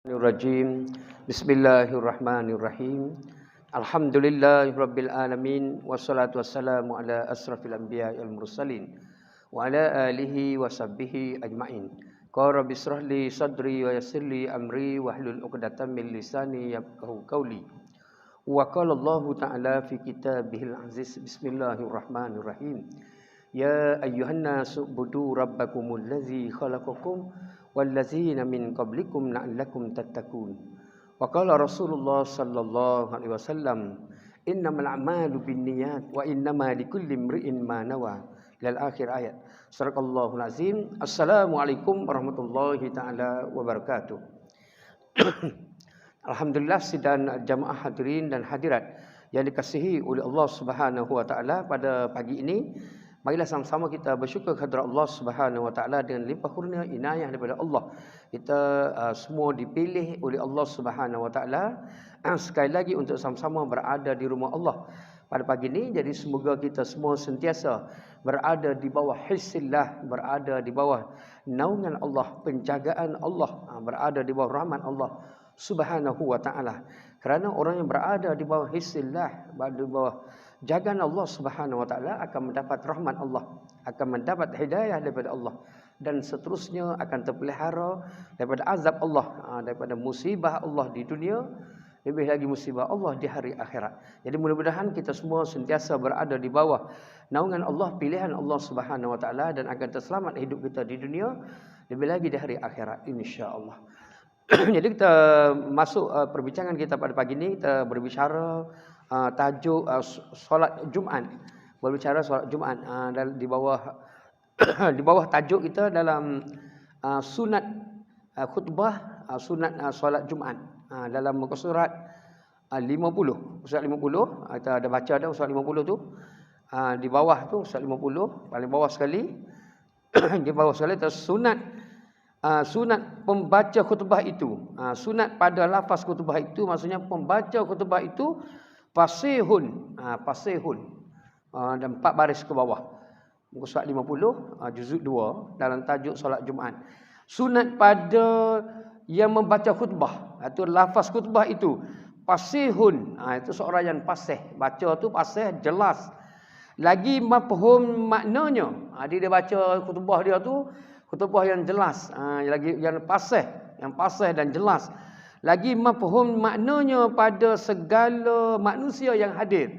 Rajim. Bismillahirrahmanirrahim. Alhamdulillahirabbil alamin wassalatu wassalamu ala asrafil anbiya'i wal mursalin wa ala alihi wa sahbihi ajmain. Qala rabbi shrah li sadri wa yassir li amri wahlul 'uqdatam min lisani yafqahu qawli. Wa qala Allah ta'ala fi kitabihil aziz. Bismillahirrahmanirrahim. Ya ayyuhan nasu ubudu rabbakumul ladzi khalaqakum wallazina min qablikum la'allakum tattaqun. Wa qala Rasulullah sallallahu alaihi wasallam, innamal a'malu binniyat wa innama likulli imri'in ma nawa. Ilal akhir ayat. Sadaqallahul azim. Assalamualaikum warahmatullahi taala wabarakatuh. Alhamdulillah sidang jamaah hadirin dan hadirat yang dikasihi oleh Allah Subhanahu wa taala, pada pagi ini marilah sama-sama kita bersyukur kepada Allah Subhanahu wa taala dengan limpah kurnia inayah daripada Allah. Kita semua dipilih oleh Allah Subhanahu wa taala sekali lagi untuk sama-sama berada di rumah Allah pada pagi ini. Jadi semoga kita semua sentiasa berada di bawah hifzillah, berada di bawah naungan Allah, penjagaan Allah, berada di bawah rahmat Allah Subhanahu wa taala. Kerana orang yang berada di bawah hifzillah, berada di bawah jagaan Allah Subhanahu wa taala akan mendapat rahmat Allah, akan mendapat hidayah daripada Allah, dan seterusnya akan terpelihara daripada azab Allah, daripada musibah Allah di dunia, lebih lagi musibah Allah di hari akhirat. Jadi mudah-mudahan kita semua sentiasa berada di bawah naungan Allah, pilihan Allah Subhanahu wa taala, dan akan terselamat hidup kita di dunia, lebih lagi di hari akhirat insya-Allah. Jadi kita masuk perbincangan kita pada pagi ini. Kita berbicara tajuk solat Jumaat. Berbicara solat Jumaat dan di bawah di bawah tajuk kita dalam sunat khutbah, sunat solat Jumaat, dalam muka surat 50. Surat 50 kita ada baca dah surat 50 tu. Di bawah tu surat 50 paling bawah sekali. Di bawah sekali tu sunat pembaca khutbah itu. Sunat pada lafaz khutbah itu, maksudnya pembaca khutbah itu fasihun, dan 4 baris ke bawah. Muka surat 50 juzuk 2 dalam tajuk solat Jumaat. Sunat pada yang membaca khutbah, itu lafaz khutbah itu fasihun, itu seorang yang fasih, baca tu fasih, jelas. Lagi mafhum maknanya, dia baca khutbah dia tu khutbah yang jelas, lagi yang fasih dan jelas. Lagi mafhum maknanya pada segala manusia yang hadir.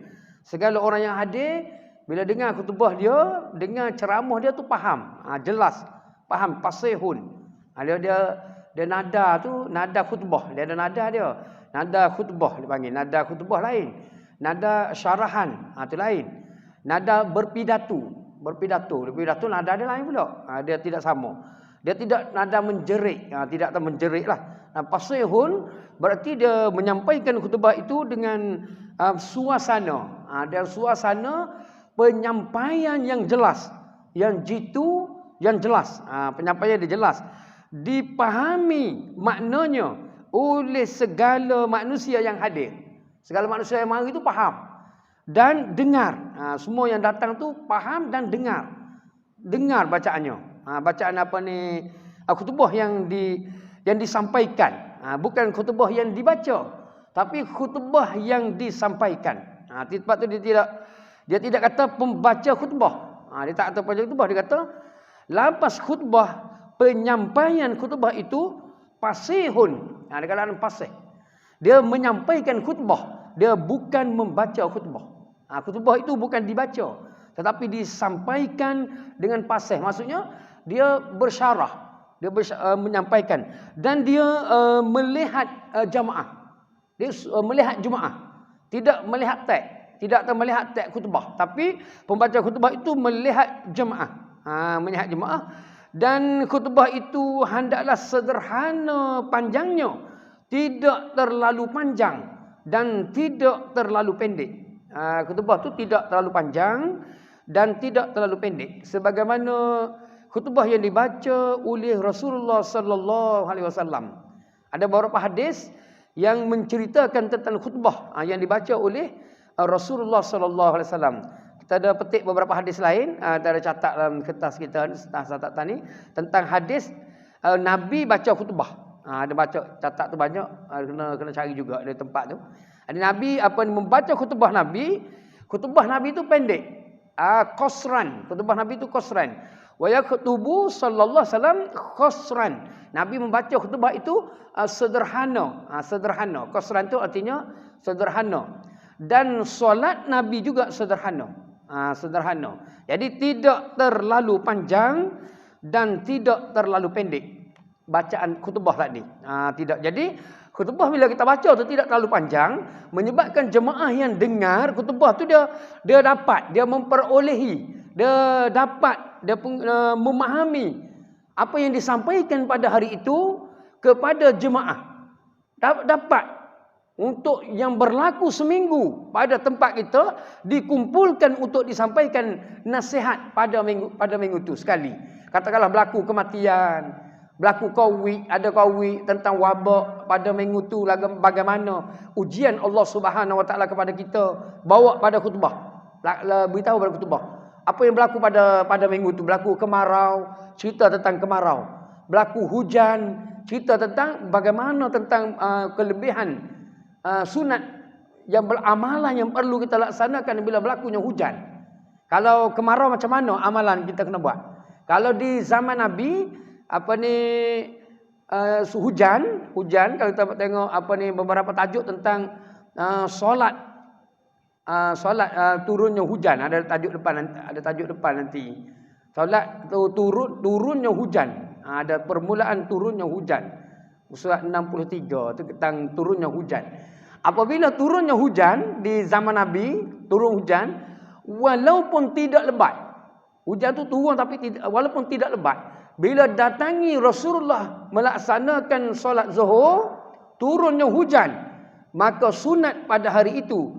Segala orang yang hadir bila dengar khutbah dia, dengar ceramah dia tu faham, jelas, faham, fasihun. Dia nada tu nada khutbah, dia ada nada dia. Nada khutbah dipanggil, nada khutbah lain. Nada syarahan, tu lain. Nada berpidato nada dia lain pula. Dia tidak sama. Dia tidak nada menjerit, tidak menjerit lah. Fasihun berarti dia menyampaikan khutbah itu dengan suasana. Ada suasana penyampaian yang jelas, yang jitu, yang jelas. Penyampaian dia jelas, dipahami maknanya oleh segala manusia yang hadir. Segala manusia yang mari itu faham dan dengar. Semua yang datang tu faham dan dengar. Dengar bacaannya. Bacaan apa ni? Khutbah yang disampaikan. Bukan khutbah yang dibaca, tapi khutbah yang disampaikan. Sebab tu dia tidak kata pembaca khutbah. Dia tak kata pembaca khutbah, dia kata lafaz khutbah, penyampaian khutbah itu fasihun. Dia kata fasih. Dia menyampaikan khutbah, dia bukan membaca khutbah. Khutbah itu bukan dibaca, tetapi disampaikan dengan fasih. Maksudnya dia bersyarah, dia menyampaikan, dan dia melihat jamaah. Dia melihat jemaah, tidak melihat teks, tidak melihat teks khutbah, tapi pembaca khutbah itu melihat jemaah, melihat jemaah. Dan khutbah itu hendaklah sederhana panjangnya, tidak terlalu panjang dan tidak terlalu pendek. Khutbah itu tidak terlalu panjang dan tidak terlalu pendek, sebagaimana khutbah yang dibaca oleh Rasulullah sallallahu alaihi wasallam. Ada beberapa hadis yang menceritakan tentang khutbah yang dibaca oleh Rasulullah sallallahu alaihi wasallam. Kita ada petik beberapa hadis lain, kita ada catat dalam kertas kita, catatan ni, tentang hadis Nabi baca khutbah. Ada baca catat tu banyak, kena cari juga dari tempat tu. Ada Nabi membaca khutbah Nabi tu pendek. Qasran. Khutbah Nabi tu qasran. Wa yaktubu sallallahu alaihi wasallam qasran. Nabi membaca khutbah itu sederhana. Sederhana. Qasran tu artinya sederhana. Dan solat Nabi juga sederhana. Sederhana. Jadi tidak terlalu panjang dan tidak terlalu pendek bacaan khutbah tadi. Tidak. Jadi khutbah bila kita baca tu tidak terlalu panjang, menyebabkan jemaah yang dengar khutbah tu dia dapat, dia memperolehi, dia dapat, dia memahami apa yang disampaikan pada hari itu kepada jemaah. Dapat untuk yang berlaku seminggu pada tempat kita dikumpulkan untuk disampaikan nasihat pada minggu itu sekali. Katakanlah berlaku kematian, berlaku ada COVID tentang wabak pada minggu itu, bagaimana ujian Allah Subhanahu Wa Taala kepada kita, bawa pada khutbah, beritahu pada khutbah. Apa yang berlaku pada minggu itu? Berlaku kemarau, cerita tentang kemarau. Berlaku hujan, cerita tentang bagaimana tentang kelebihan sunat yang beramalan yang perlu kita laksanakan bila berlakunya hujan. Kalau kemarau macam mana amalan kita kena buat? Kalau di zaman Nabi hujan kalau kita tengok beberapa tajuk tentang solat turunnya hujan, ada tajuk depan nanti. Solat turunnya hujan. Ada permulaan turunnya hujan. Surat 63 itu tentang turunnya hujan. Apabila turunnya hujan di zaman Nabi, turun hujan walaupun tidak lebat. Hujan tu turun tapi walaupun tidak lebat. Bila datangi Rasulullah melaksanakan solat Zuhur, turunnya hujan, maka sunat pada hari itu,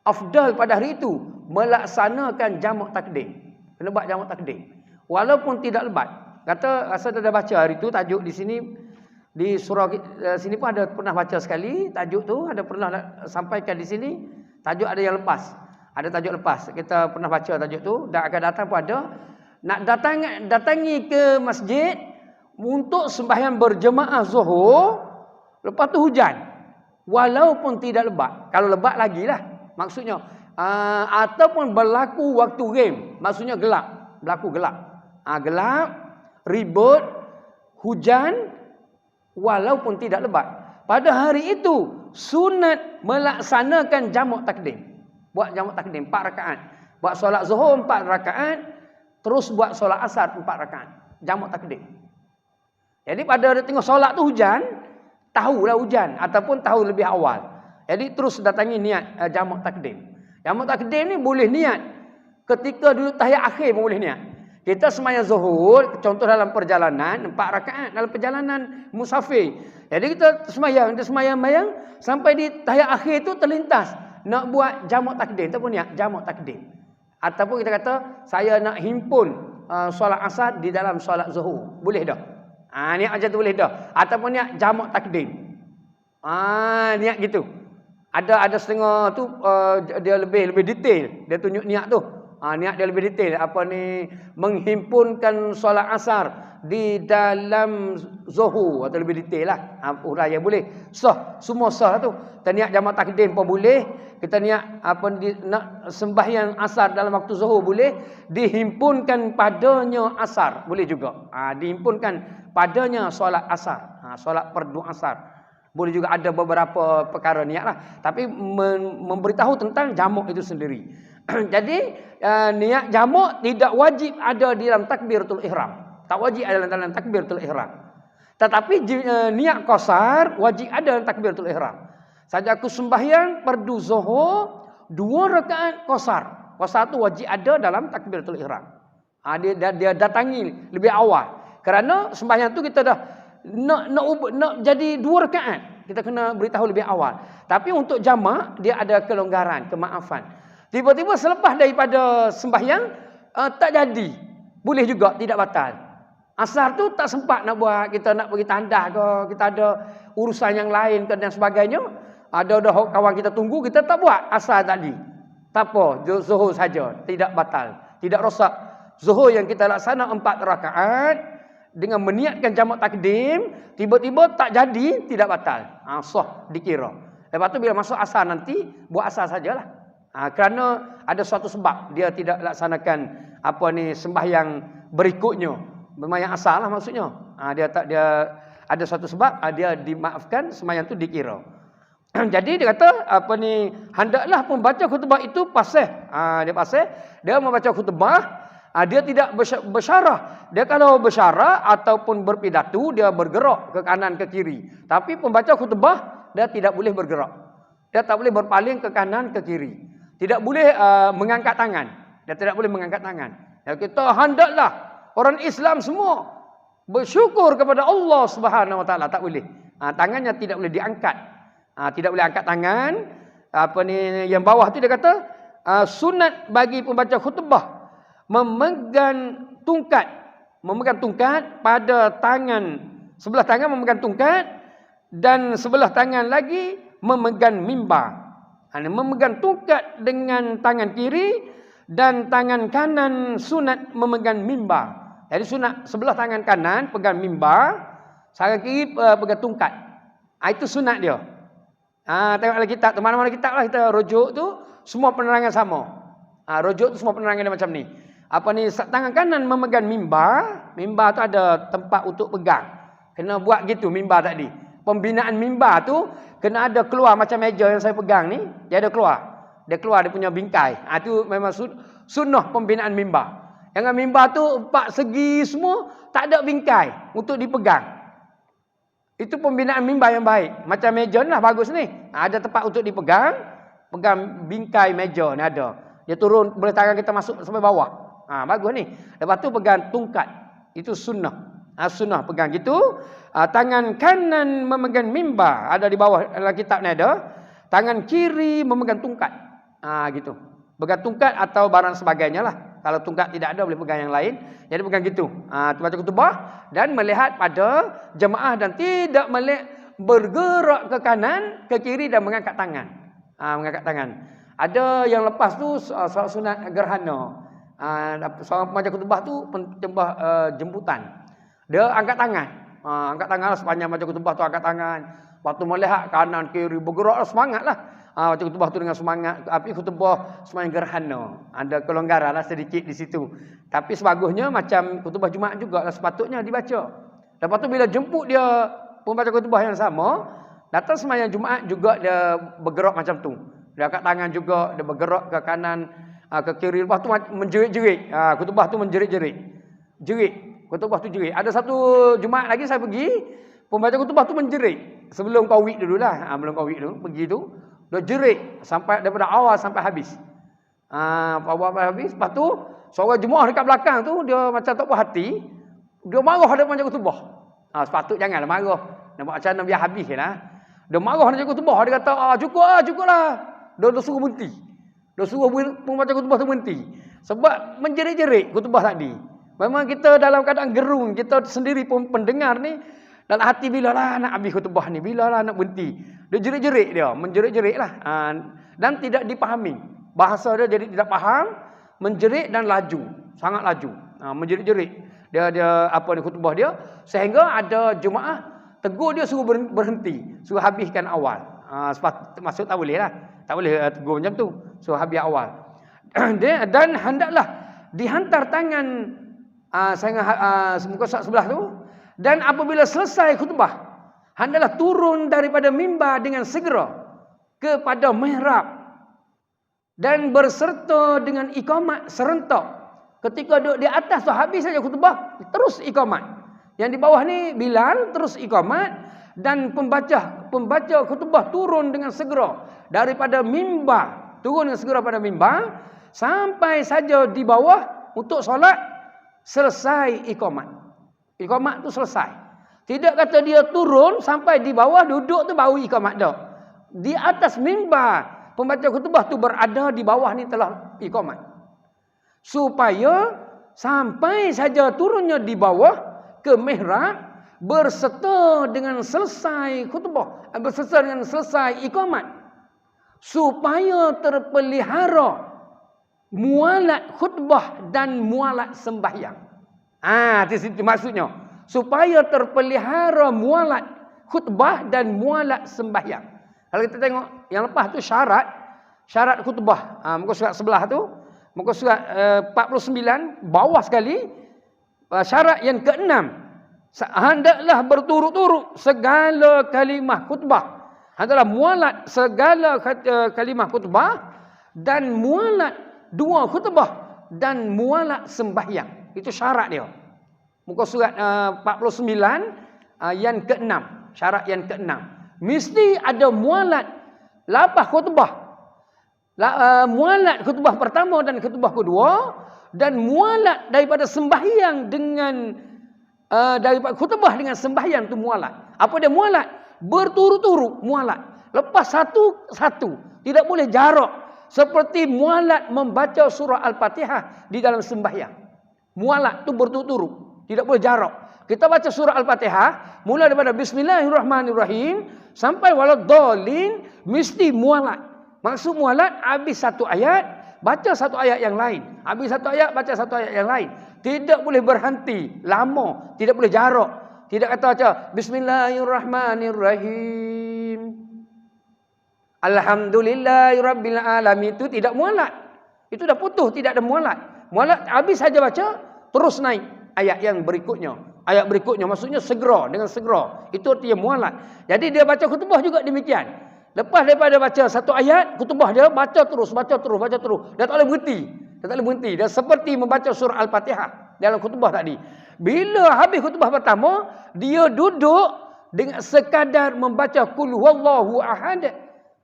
afdal pada hari itu melaksanakan jamak takdim. Kena buat jamak takdim walaupun tidak lebat. Rasa dah baca hari itu tajuk di sini. Di surah sini pun ada pernah baca sekali tajuk tu, ada pernah sampaikan di sini. Tajuk ada yang lepas. Ada tajuk lepas. Kita pernah baca tajuk tu dan akan datang pun ada. Nak datangi ke masjid untuk sembahyang berjemaah Zuhur, lepas tu hujan. Walaupun tidak lebat. Kalau lebat lagilah maksudnya. Ataupun berlaku waktu rem, maksudnya gelap. Berlaku gelap. Gelap, ribut, hujan, walaupun tidak lebat. Pada hari itu sunat melaksanakan jamak takdim. Buat jamak takdim 4 rakaat. Buat solat Zuhur 4 rakaat, terus buat solat Asar 4 rakaat. Jamak takdim. Jadi pada tengok solat tu hujan, tahulah hujan ataupun tahu lebih awal. Jadi terus datangi niat jamak takdim. Jamak takdim ni boleh niat ketika duduk tahiyat akhir pun boleh niat. Kita sembahyang Zuhur, contoh dalam perjalanan 4 rakaat dalam perjalanan musafir. Jadi kita sembahyang sampai di tahiyat akhir tu terlintas nak buat jamak takdim ataupun niat jamak takdim. Ataupun kita kata saya nak himpun solat Asar di dalam solat Zuhur. Boleh dah. Niat macam tu boleh dah. Ataupun niat jamak takdim. Niat gitu. Ada setengah tu dia lebih detail. Dia tunjuk niat tu. Niat dia lebih detail. Menghimpunkan solat Asar di dalam Zuhur atau lebih detail lah. Huraian boleh. Sah, semua sah lah tu. Kita niat jamak takdim pun boleh. Kita niat nak sembahyang Asar dalam waktu Zuhur boleh. Dihimpunkan padanya Asar boleh juga. Dihimpunkan padanya solat Asar. Solat fardu Asar. Boleh juga, ada beberapa perkara niat lah. Tapi memberitahu tentang jamak itu sendiri. Jadi niat jamak tidak wajib ada di dalam takbiratul ihram. Tak wajib ada dalam takbiratul ihram. Tetapi niat qasar wajib ada dalam takbiratul ihram. Saja aku sembahyang fardu Zuhur 2 rakaat qasar. Qasar tu wajib ada dalam takbiratul ihram. Dia datangi lebih awal. Kerana sembahyang tu kita dah nak jadi 2 rakaat. Kita kena beritahu lebih awal. Tapi untuk jamak dia ada kelonggaran, kemaafan. Tiba-tiba selepas daripada sembahyang tak jadi. Boleh juga, tidak batal. Asar tu tak sempat nak buat, kita nak pergi tandas ke, kita ada urusan yang lain ke dan sebagainya. Ada kawan kita tunggu, kita tak buat asar tadi. Tak apa, Zuhur saja, tidak batal, tidak rosak. Zuhur yang kita laksana 4 rakaat dengan meniatkan jamak takdim, tiba-tiba tak jadi, tidak batal. Sah dikira. Lepas tu bila masuk asar nanti, buat asar sajalah. Kerana ada suatu sebab dia tidak laksanakan sembahyang berikutnya. Sembahyang asar lah maksudnya. Dia ada suatu sebab, dia dimaafkan, sembahyang tu dikira. Jadi dia kata hendaklah pembaca khutbah itu fasih. Dia fasih, dia membaca khutbah, dia tidak bersyarah. Dia kalau bersyarah ataupun berpidato, dia bergerak ke kanan ke kiri. Tapi pembaca khutbah dia tidak boleh bergerak. Dia tak boleh berpaling ke kanan ke kiri. Tidak boleh mengangkat tangan. Dia tidak boleh mengangkat tangan. Kita hendaklah orang Islam semua bersyukur kepada Allah Subhanahu Wa Taala. Tak boleh. Tangannya tidak boleh diangkat. Tidak boleh angkat tangan. Yang bawah tu dia kata sunat bagi pembaca khutbah memegang tungkat pada tangan, sebelah tangan memegang tungkat dan sebelah tangan lagi memegang mimbar. Memegang tungkat dengan tangan kiri dan tangan kanan sunat memegang mimbar. Jadi sunat sebelah tangan kanan pegang mimbar, tangan kiri pegang tungkat. Itu sunat dia. Tengoklah kitab, mana-mana kitab lah kita rujuk tu semua penerangan sama. Rujuk tu semua penerangan dia macam ni. Tangan kanan memegang mimbar. Mimbar tu ada tempat untuk pegang. Kena buat gitu mimbar tadi. Pembinaan mimbar tu kena ada keluar macam meja yang saya pegang ni, dia ada keluar. Dia keluar dia punya bingkai. Itu memang sunnah pembinaan mimbar. Jangan mimbar tu 4 segi semua tak ada bingkai untuk dipegang. Itu pembinaan mimbar yang baik. Macam meja ni lah bagus ni. Ada tempat untuk dipegang. Pegang bingkai meja ni ada. Dia turun, boleh tangan kita masuk sampai bawah. Bagus ni. Lepas tu pegang tungkat. Itu sunnah. Sunnah pegang gitu. Tangan kanan memegang mimbar. Ada di bawah dalam kitab ni ada. Tangan kiri memegang tungkat. Gitu. Pegang tungkat atau barang sebagainya lah. Kalau tungkat tidak ada, boleh pegang yang lain. Jadi pegang gitu. Baca khutbah dan melihat pada jemaah dan tidak bergerak ke kanan, ke kiri dan mengangkat tangan. Mengangkat tangan. Ada yang lepas tu soal sunat gerhana. Seorang pembaca khutbah tu penyembah jemputan. Dia angkat tangan. Angkat tangan lah, sepanjang baca khutbah tu angkat tangan. Waktu melihat kanan kiri bergerak lah, semangat lah. Baca khutbah tu dengan semangat. Tapi khutbah semangat gerhana. Ada kelonggaran lah sedikit di situ. Tapi sebagusnya macam khutbah Jumaat juga lah sepatutnya dibaca. Lepas tu bila jemput dia pembaca khutbah yang sama, datang semayang Jumaat juga dia bergerak macam tu. Dia angkat tangan juga, dia bergerak ke kanan, ke kiri. Lepas tu menjerit-jerit. Khutbah tu menjerit-jerit. Jerit. Khutbah tu jerit. Ada satu Jumaat lagi saya pergi, pembaca khutbah tu menjerit. Sebelum Covid dululah. Belum Covid dulu, pergi tu. Dia jerit sampai daripada awal sampai habis. Awal sampai habis. Lepas tu seorang jemaah dekat belakang tu dia macam tak puas hati. Dia marah dia pembaca khutbah. Sepatut janganlah marah. Nampak macam mana biar habis lah. Dia marah dia khutbah. Dia kata, cukuplah. Dia suruh berhenti. Dia suruh pembaca khutbah tu berhenti. Sebab menjerit-jerit khutbah tadi. Memang kita dalam keadaan gerung. Kita sendiri pun pendengar ni. Dalam hati bila lah nak habis khutbah ni. Bila lah nak berhenti. Dia jerit-jerit dia. Menjerit-jerit lah. Dan tidak dipahami. Bahasa dia jadi tidak faham. Menjerit dan laju. Sangat laju. Menjerit-jerit. Dia khutbah dia. Sehingga ada jemaah tegur dia suruh berhenti. Suruh habiskan awal. Maksud tak boleh lah. Tak boleh tegur macam tu. Suruh habis awal. Dan hendaklah dihantar tangan muka sebelah tu. Dan apabila selesai khutbah, hendaklah turun daripada mimbar dengan segera kepada mihrab dan berserta dengan iqamat serentak. Ketika duduk di atas tu habis saja khutbah, terus iqamat. Yang di bawah ni Bilal terus iqamat dan pembaca khutbah turun dengan segera daripada mimbar, turun dengan segera pada mimbar sampai saja di bawah untuk solat selesai iqamat. Iqamat tu selesai. Tidak kata dia turun sampai di bawah duduk tu baru iqamat dah. Di atas mimbar pembaca khutbah tu berada di bawah ni telah iqamat. Supaya sampai saja turunnya di bawah ke mihrab berserta dengan selesai khutbah, berserta dengan selesai iqamat. Supaya terpelihara mualat khutbah dan mualat sembahyang. Itu maksudnya. supaya terpelihara mualat khutbah dan mualat sembahyang. Kalau kita tengok yang lepas tu syarat khutbah. Muka surat sebelah tu, muka surat 49 bawah sekali, syarat yang ke-6, hendaklah berturut-turut segala kalimah khutbah. Hendaklah mualat segala kalimah khutbah dan mualat dua khutbah dan mualat sembahyang. Itu syarat dia. Muka surat 49 yang ke-6, syarat yang ke-6. Mesti ada mualat lapah khutbah. Mualat khutbah pertama dan khutbah kedua, dan mualat daripada sembahyang dengan daripada khutbah dengan sembahyang tu mualat. Apa dia mualat? Berturut-turut mualat. Lepas satu-satu. Tidak boleh jarak. Seperti mualat membaca surah Al-Fatihah di dalam sembahyang. Mualat tu berturut-turut. Tidak boleh jarak. Kita baca surah Al-Fatihah, mula daripada Bismillahirrahmanirrahim sampai waladhdallin, mesti mualat. Maksud mualat, habis satu ayat, baca satu ayat yang lain. Habis satu ayat, baca satu ayat yang lain. Tidak boleh berhenti lama, tidak boleh jarak. Tidak kata baca Bismillahirrahmanirrahim, Alhamdulillahirabbil alamin, itu tidak mualat. Itu dah putus, tidak ada mualat. Mualat habis saja baca, terus naik ayat yang berikutnya. Ayat berikutnya maksudnya segera, dengan segera. Itu artinya mualat. Jadi dia baca khutbah juga demikian. Lepas daripada baca satu ayat, khutbah dia baca terus, baca terus, baca terus. Dia tak boleh berhenti. Dia tak boleh berhenti. Dia seperti membaca surah Al-Fatihah dalam khutbah tadi. Bila habis khutbah pertama, dia duduk dengan sekadar membaca qul huwallahu ahad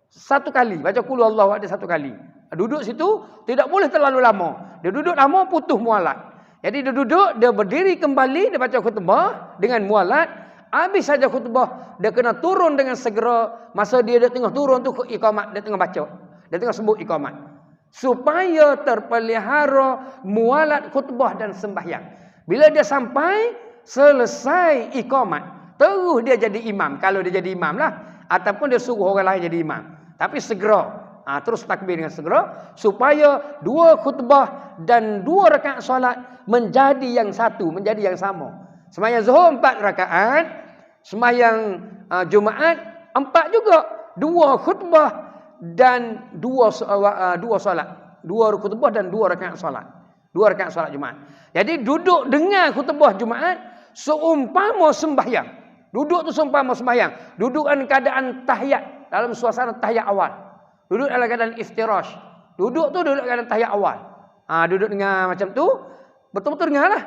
satu kali. Baca qul huwallahu ahad satu kali. Duduk situ, tidak boleh terlalu lama. Dia duduk lama, putus mualat. Jadi dia duduk, dia berdiri kembali, dia baca khutbah dengan mualat. Habis saja khutbah, dia kena turun dengan segera. Masa dia tengah turun tu iqamat, dia tengah baca. Dia tengah sebut iqamat. Supaya terpelihara mualat khutbah dan sembahyang. Bila dia sampai, selesai iqamat, terus dia jadi imam. Kalau dia jadi imam lah. Ataupun dia suruh orang lain jadi imam. Tapi segera. Terus takbir dengan segera. Supaya dua khutbah dan dua rakaat solat menjadi yang satu, menjadi yang sama. Sembahyang Zuhur 4 rakaat, sembahyang Jumaat 4 juga, 2 khutbah dan 2 solat. 2 khutbah dan 2 rakaat solat. 2 rakaat solat Jumaat. Jadi duduk dengar khutbah Jumaat seumpama sembahyang. Duduk tu seumpama sembahyang. Duduk dalam keadaan tahiyat, dalam suasana tahiyat awal. Duduk dalam keadaan iftirash. Duduk tu duduk dalam tahiyat awal. Duduk dengar macam tu, betul-betul dengarlah.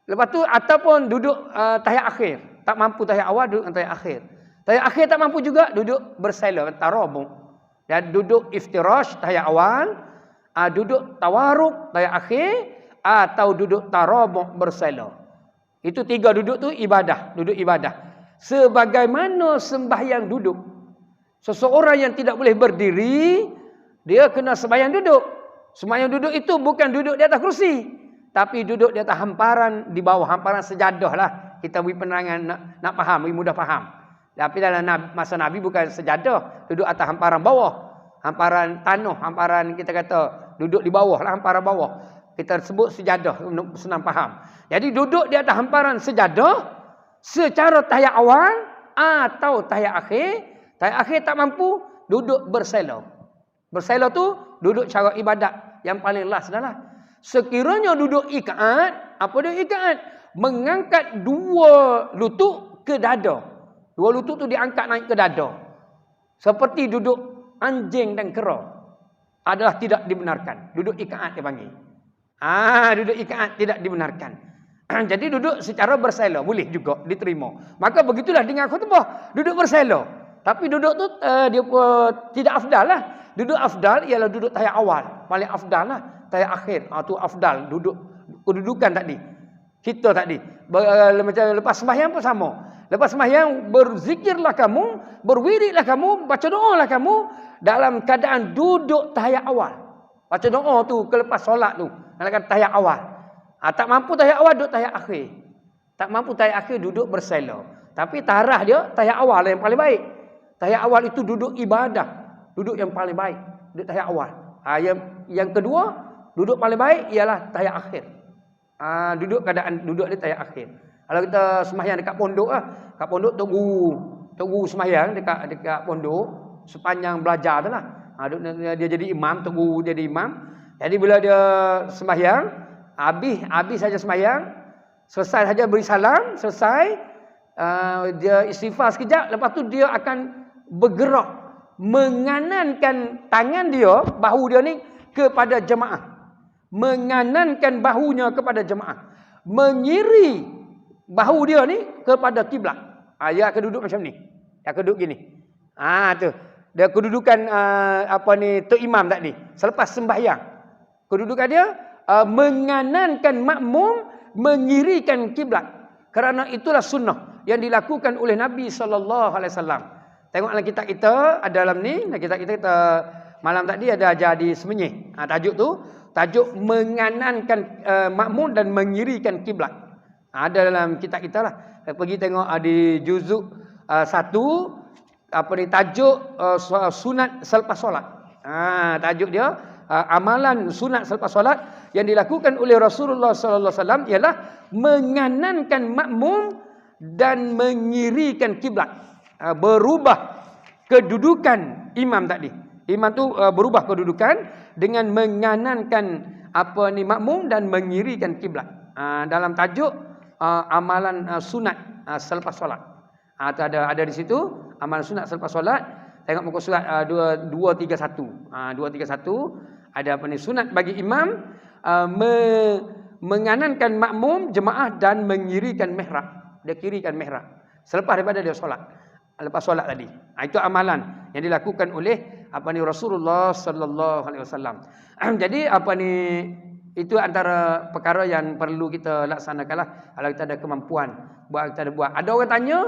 Lepas tu ataupun duduk tahiyat akhir. Tak mampu tahiyat awal, duduk tahiyat akhir. Tahiyat akhir tak mampu juga, duduk bersela, tarabuk. Dan duduk iftirash tahiyat awal, duduk tawaruk tahiyat akhir, atau duduk tarabuk bersela. Itu 3 duduk tu ibadah, duduk ibadah. Sebagaimana sembahyang duduk. Seseorang yang tidak boleh berdiri, dia kena sembahyang duduk. Sembahyang duduk itu bukan duduk di atas kerusi, tapi duduk di atas hamparan, di bawah hamparan sejadah lah. Kita beri penerangan nak faham, beri mudah faham. Tapi dalam masa Nabi bukan sejadah, duduk atas hamparan bawah. Hamparan tanah, hamparan kita kata duduk di bawah lah, hamparan bawah. Kita sebut sejadah untuk senang faham. Jadi duduk di atas hamparan sejadah secara tahiyat awal atau tahiyat akhir. Tahiyat akhir tak mampu, duduk bersela. Bersela tu duduk cara ibadat yang paling last adalah. Sekiranya duduk ikaat, apa dia ikaat? Mengangkat 2 lutut ke dada. 2 lutut tu diangkat naik ke dada. Seperti duduk anjing dan kera. Adalah tidak dibenarkan. Duduk ikaat dia panggil. Duduk ikaat tidak dibenarkan. Jadi duduk secara bersela boleh juga diterima. Maka begitulah dengan khutbah, duduk bersela. Tapi duduk tu dia tidak afdal lah. Duduk afdal ialah duduk tahiyat awal. Paling afdal lah. Tahiyat akhir. Tu afdal. Duduk kedudukan tadi. Kita tadi. Macam lepas sembahyang pun sama. Lepas sembahyang berzikirlah kamu. Berwiridlah kamu. Baca doalah kamu. Dalam keadaan duduk tahiyat awal. Baca doa tu kelepas solat tu. Dalam tahiyat awal. Tak mampu tahiyat awal, duduk tahiyat akhir. Tak mampu tahiyat akhir, duduk bersela. Tapi tarah dia tahiyat awal yang paling baik. Tahiyat awal itu duduk ibadah. Duduk yang paling baik. Duduk tahiyat awal. Yang kedua, duduk paling baik ialah tahiyat akhir. Duduk keadaan duduk di tahiyat akhir. Kalau kita sembahyang dekat pondok lah, kat pondok tunggu sembahyang dekat pondok sepanjang belajar tu lah. Dia jadi imam, tunggu jadi imam. Jadi bila dia sembahyang, habis saja sembahyang, selesai saja beri salam, selesai, dia istighfar sekejap, lepas tu dia akan bergerak menganankan tangan dia, bahu dia ni kepada jemaah. Menganankan bahunya kepada jemaah. Mengiri bahu dia ni kepada kiblat. Dia akan duduk macam ni. Dia akan duduk gini. Tu. Dia kedudukan Tok Imam tadi. Selepas sembahyang. Kedudukan dia menganankan makmum, mengirikan kiblat. Kerana itulah sunnah yang dilakukan oleh Nabi SAW. Tengok dalam kitab kita, ada dalam ni, kitab kita malam tadi ada ajar di Semenyih. Tajuk tu, tajuk menganankan makmum dan mengirikan kiblat. Ada dalam kitab kita lah. Pergi tengok di juzuk 1, tajuk sunat selepas solat. Tajuk dia amalan sunat selepas solat yang dilakukan oleh Rasulullah sallallahu alaihi wasallam ialah menganankan makmum dan mengirikan kiblat. Berubah kedudukan imam tadi. Imam tu berubah kedudukan dengan menganankan makmum dan mengirikan kiblat. Dalam tajuk amalan sunat selepas solat. Ada di situ amalan sunat selepas solat. Tengok muka surat 231. 231 ada sunat bagi imam menganankan makmum jemaah dan mengirikan mihrab. Dia kirikan mihrab selepas daripada dia solat. Lepas solat tadi. Itu amalan yang dilakukan oleh Rasulullah sallallahu alaihi wasallam. Jadi itu antara perkara yang perlu kita laksanakanlah kalau kita ada kemampuan kita ada buat. Ada orang tanya,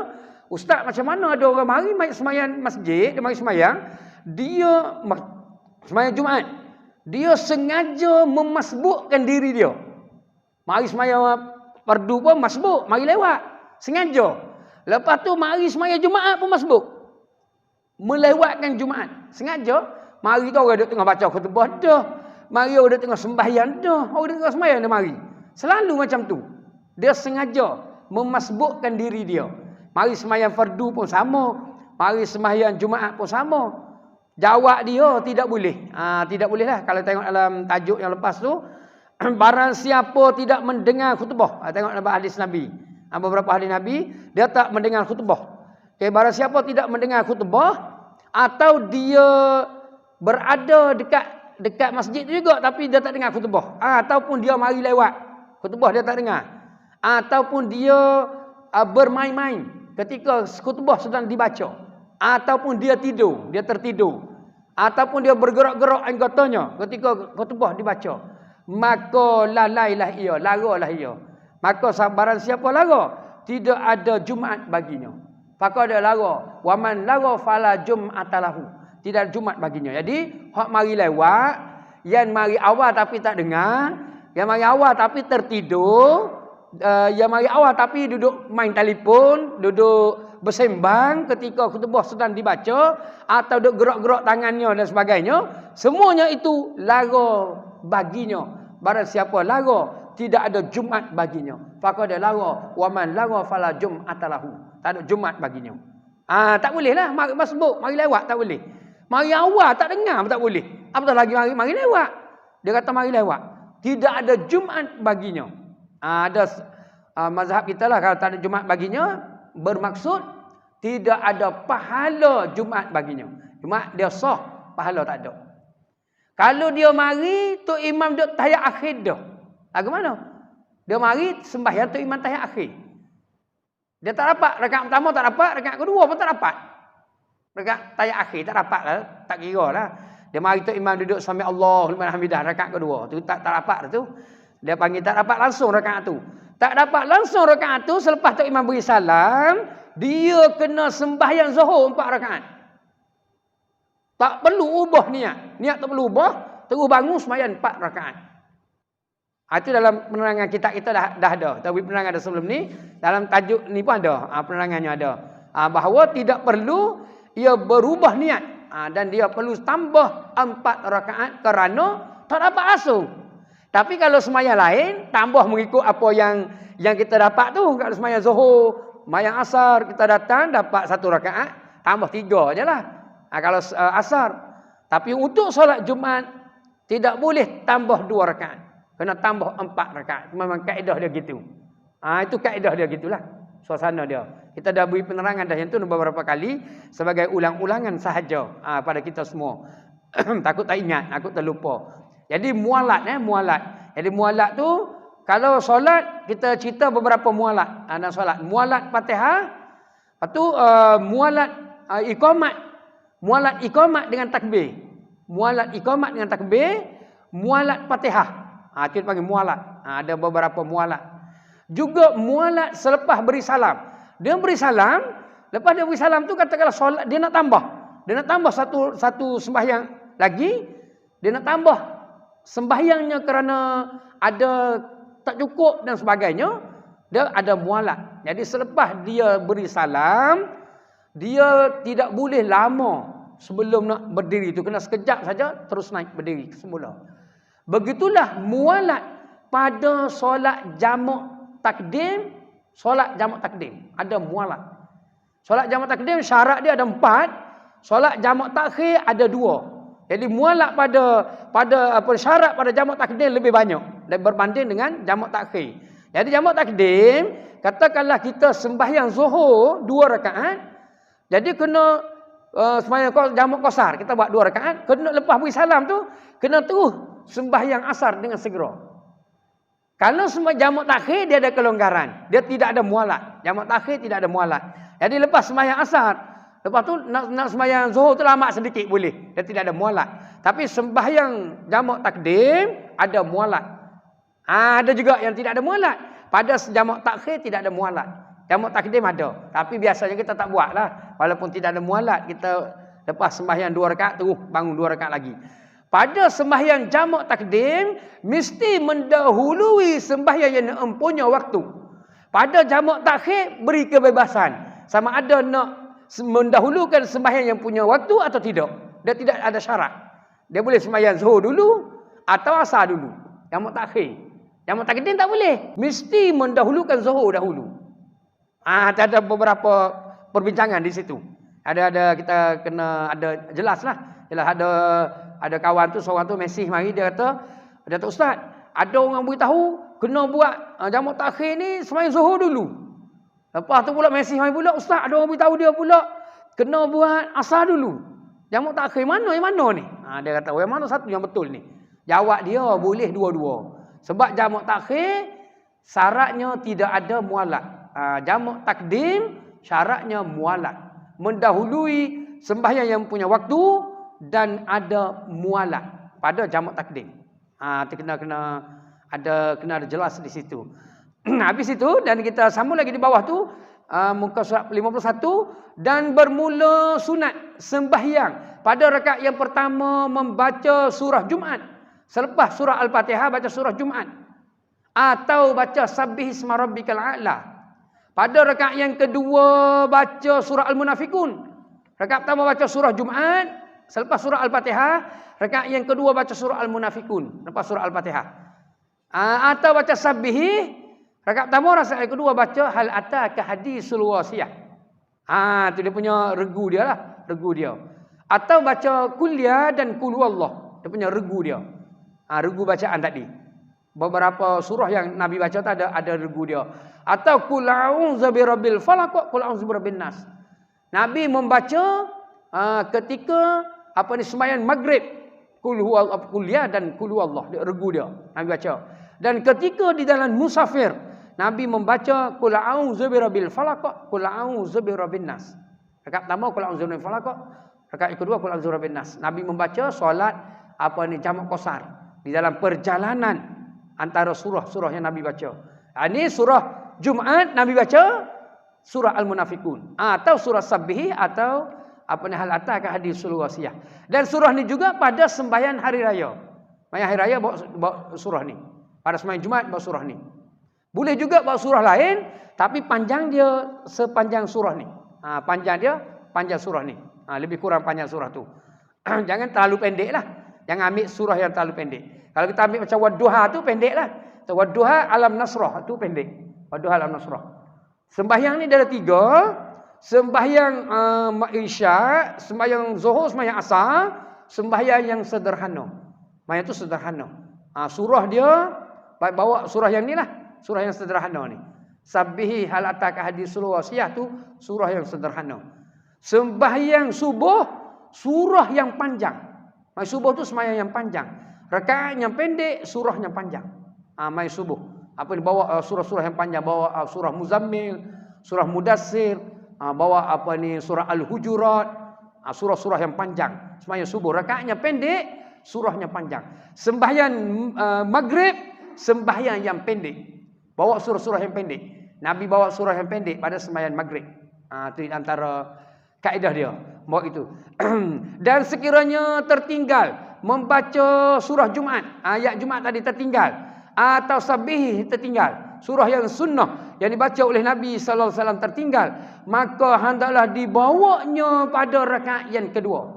"Ustaz, macam mana ada orang mari sembahyang masjid, dia mari sembahyang, dia sembahyang Jumaat, dia sengaja memasbukkan diri dia. Mari sembahyang fardu pun masbuk, mari lewat, sengaja. Lepas tu mari sembahyang Jumaat pun masbuk. Melewatkan Jumaat. Sengaja. Mari tu orang duduk tengah baca khutbah dah. Mari orang duduk tengah sembahyang dah. Orang duduk tengah sembahyang dia mari. Selalu macam tu. Dia sengaja memasbukkan diri dia. Mari sembahyang fardu pun sama. Mari sembahyang Jumaat pun sama. Jawab dia tidak boleh. Tidak boleh lah. Kalau tengok dalam tajuk yang lepas tu. Barang siapa tidak mendengar khutbah. Tengok dalam hadis Nabi. Beberapa hadis Nabi, dia tak mendengar khutbah. Barang siapa tidak mendengar khutbah atau dia berada dekat masjid juga tapi dia tak dengar khutbah. Ataupun dia mari lewat khutbah dia tak dengar. Ataupun dia bermain-main ketika khutbah sedang dibaca. Ataupun dia tertidur. Ataupun dia bergerak-gerak anggotanya ketika khutbah dibaca. Maka lalailah ia, laralah ia. Maka barang siapa lara, tidak ada Jumaat baginya. Maka dia lara. Waman lara fala jum'atalahu. Tidak ada Jumaat baginya. Jadi, hak mari lewat, yang mari awal tapi tak dengar, yang mari awal tapi tertidur, yang mari awal tapi duduk main telefon, duduk bersembang ketika khutbah sedang dibaca, atau duduk gerak-gerak tangannya dan sebagainya, semuanya itu lara baginya. Barang siapa lara, tidak ada Jumaat baginya. Maka dia lara. Waman lara fala jum'atalahu. Tak ada Jumaat baginya. Tak boleh lah. Mari masbuk, mari lewat tak boleh. Mari awal tak dengar tak boleh. Apatah lagi mari lewat. Dia kata mari lewat. Tidak ada Jumaat baginya. Ada mazhab kita lah kalau tak ada Jumaat baginya, bermaksud tidak ada pahala Jumaat baginya. Jumaat dia sah, pahala tak ada. Kalau dia mari, Tok Imam duduk tahiyat akhir dah. Lagu mana? Dia mari sembahyang Tok Imam tahiyat akhir. Dia tak dapat. Rakaat pertama tak dapat. Rakaat kedua pun tak dapat. Rakaat tahiyat akhir tak dapat lah. Tak kira lah. Dia mari Tok Imam duduk sampai Allah liman hamidah. Rakaat kedua. Tu tak dapat tu. Dia panggil tak dapat langsung rakaat tu. Tak dapat langsung rakaat tu. Selepas Tok Imam beri salam, dia kena sembahyang zuhur 4 rakaat. Tak perlu ubah niat. Niat tak perlu ubah. Terus bangun sembahyang 4 rakaat. Itu dalam penerangan kita dah ada. Tapi penerangan ada sebelum ni. Dalam tajuk ni pun ada. Penerangannya ada. Bahawa tidak perlu ia berubah niat. Dan dia perlu tambah 4 rakaat kerana tak dapat asung. Tapi kalau sembahyang lain, tambah mengikut apa yang kita dapat tu. Kalau sembahyang Zuhur, sembahyang Asar, kita datang dapat 1 rakaat, tambah 3 je lah. Kalau Asar. Tapi untuk solat Jumaat, tidak boleh tambah 2 rakaat. Kena tambah 4 rakaat. Memang kaedah dia gitu. Itu kaedah dia gitulah. Suasana dia. Kita dah beri penerangan dah yang tu beberapa kali sebagai ulang-ulangan sahaja pada kita semua. Takut tak ingat, takut terlupa. Jadi mualat mualat. Jadi mualat tu kalau solat kita cerita beberapa mualat dalam solat. Mualat Fatihah, lepas tu mualat iqamat. Mualat iqamat dengan takbir. Mualat iqamat dengan takbir, mualat Fatihah. Itu dipanggil mualat. Ada beberapa mualat. Juga mualat selepas beri salam. Dia beri salam, lepas dia beri salam tu katakanlah solat dia nak tambah. Dia nak tambah satu sembahyang lagi, dia nak tambah sembahyangnya kerana ada tak cukup dan sebagainya, dia ada mualat. Jadi selepas dia beri salam, dia tidak boleh lama sebelum nak berdiri tu, kena sekejap saja terus naik berdiri semula. Begitulah mualat pada solat jamak takdim, solat jamak takdim ada mualat. Solat jamak takdim syarat dia ada 4, solat jamak takhir ada 2. Jadi mualat pada syarat pada jamak takdim lebih banyak berbanding dengan jamak takhir. Jadi jamak takdim, katakanlah kita sembahyang Zuhur 2 rakaat, jadi kena sembahyang jamak qasar, kita buat 2 rakaat, kena lepas beri salam tu kena terus sembahyang asar dengan segera. Kalau semua jamak takhir dia ada kelonggaran, dia tidak ada mualat. Jamak takhir tidak ada mualat. Jadi lepas sembahyang asar, lepas tu nak sembahyang Zuhur tu lama sedikit boleh, dia tidak ada mualat. Tapi sembahyang jamak takdim ada mualat. Ada juga yang tidak ada mualat. Pada jamak takhir tidak ada mualat. Jamak takdim ada, tapi biasanya kita tak buat lah. Walaupun tidak ada mualat, kita lepas sembahyang 2 rakaat terus bangun 2 rakaat lagi. Pada sembahyang jamak takdim mesti mendahului sembahyang yang empunya waktu. Pada jamak takhir beri kebebasan, sama ada nak mendahulukan sembahyang yang punya waktu atau tidak. Dia tidak ada syarat. Dia boleh sembahyang Zuhur dulu atau Asar dulu. Jamak takhir. Jamak takdim tak boleh. Mesti mendahulukan Zuhur dahulu. Ada beberapa perbincangan di situ. Ada kita kena ada jelaslah. Jelas ada kawan tu, seorang tu mesej mari, dia kata Ustaz, ada orang beritahu kena buat jamak takhir ni sembahyang Zuhur dulu. Lepas tu pula mesej mari pula, Ustaz, ada orang beritahu dia pula kena buat Asar dulu. Jamak takhir mana yang mana ni? Dia kata, yang mana satu yang betul ni? Jawab dia, boleh dua-dua. Sebab jamak takhir syaratnya tidak ada mualat. Jamak takdim syaratnya mualat. Mendahului sembahyang yang punya waktu dan ada mualat pada jamak takdim. Kena ada jelas di situ. Habis itu dan kita sambung lagi di bawah tu muka surat 51, dan bermula sunat sembahyang pada rakaat yang pertama membaca surah Jumaat. Selepas surah Al-Fatihah baca surah Jumaat atau baca Sabbih isma rabbikal a'la. Pada rakaat yang kedua baca surah Al-Munafikun. Rakaat pertama baca surah Jumaat, selepas surah Al-Fatihah, rakaat yang kedua baca surah Al-Munafikun, lepas surah Al-Fatihah. Atau baca Sabbih, rakaat pertama, rakaat yang kedua baca Hal ataka hadisul wasiyah. Itu dia punya regu dia lah, regu dia. Atau baca Kuliah dan Qul huwallah, dia punya regu dia. Regu bacaan tadi. Beberapa surah yang Nabi baca tu ada regu dia. Atau Qul a'udzu birabbil falaq, Qul a'udzu birabbin nas. Nabi membaca ketika sembahyang maghrib, Qul huwallah, Kuliah dan Qul huwallah, dia regu dia Nabi baca. Dan ketika di dalam musafir, Nabi membaca Qul a'udzu birabbil falaq, Qul a'udzu birabbin nas. Rakaat pertama Qul a'udzu birabbil falaq, rakaat kedua Qul a'udzu birabbin nas. Nabi membaca solat jamak qasar di dalam perjalanan antara surah-surah yang Nabi baca. Ini surah Jumaat Nabi baca surah Al-Munafikun atau surah Sabbih atau Hal ataka hadisul wasiyah. Dan surah ni juga pada sembahyang hari raya. Sembahyang hari raya bawa surah ni. Pada sembahyang Jumaat bawa surah ni. Boleh juga bawa surah lain, tapi panjang dia sepanjang surah ni. Panjang surah ni. Lebih kurang panjang surah tu. Jangan terlalu pendek lah. Jangan ambil surah yang terlalu pendek. Kalau kita ambil macam Wadduha tu pendek lah. Wadduha Alam Nasrah tu pendek. Wadduha Alam Nasrah. Sembahyang ni dia ada 3. Sembahyang Isya, sembahyang Zuhur, sembahyang Asar, sembahyang yang sederhana. Sembahyang tu sederhana. Surah dia bawa surah yang ni lah, surah yang sederhana ni. Sabbihi hal ataka hadisul wasiyah tu surah yang sederhana. Sembahyang subuh surah yang panjang. Mai subuh tu sembahyang yang panjang. Rakaat yang pendek, surah yang panjang. Mai subuh. Apa ni bawa surah-surah yang panjang, bawa surah Muzammil, surah Mudassir, bawa apa ni surah Al-Hujurat, surah-surah yang panjang. Sembahyang subuh rakaatnya pendek, surahnya panjang. Sembahyang maghrib, sembahyang yang pendek. Bawa surah-surah yang pendek. Nabi bawa surah yang pendek pada sembahyang maghrib. Itu antara kaedah dia. Bawa itu. Dan sekiranya tertinggal membaca surah Jumaat, ayat Jumaat tadi tertinggal, atau sabih tertinggal, surah yang sunnah yang dibaca oleh Nabi sallallahu alaihi wasallam tertinggal, maka hendaklah dibawanya pada rakaat yang kedua.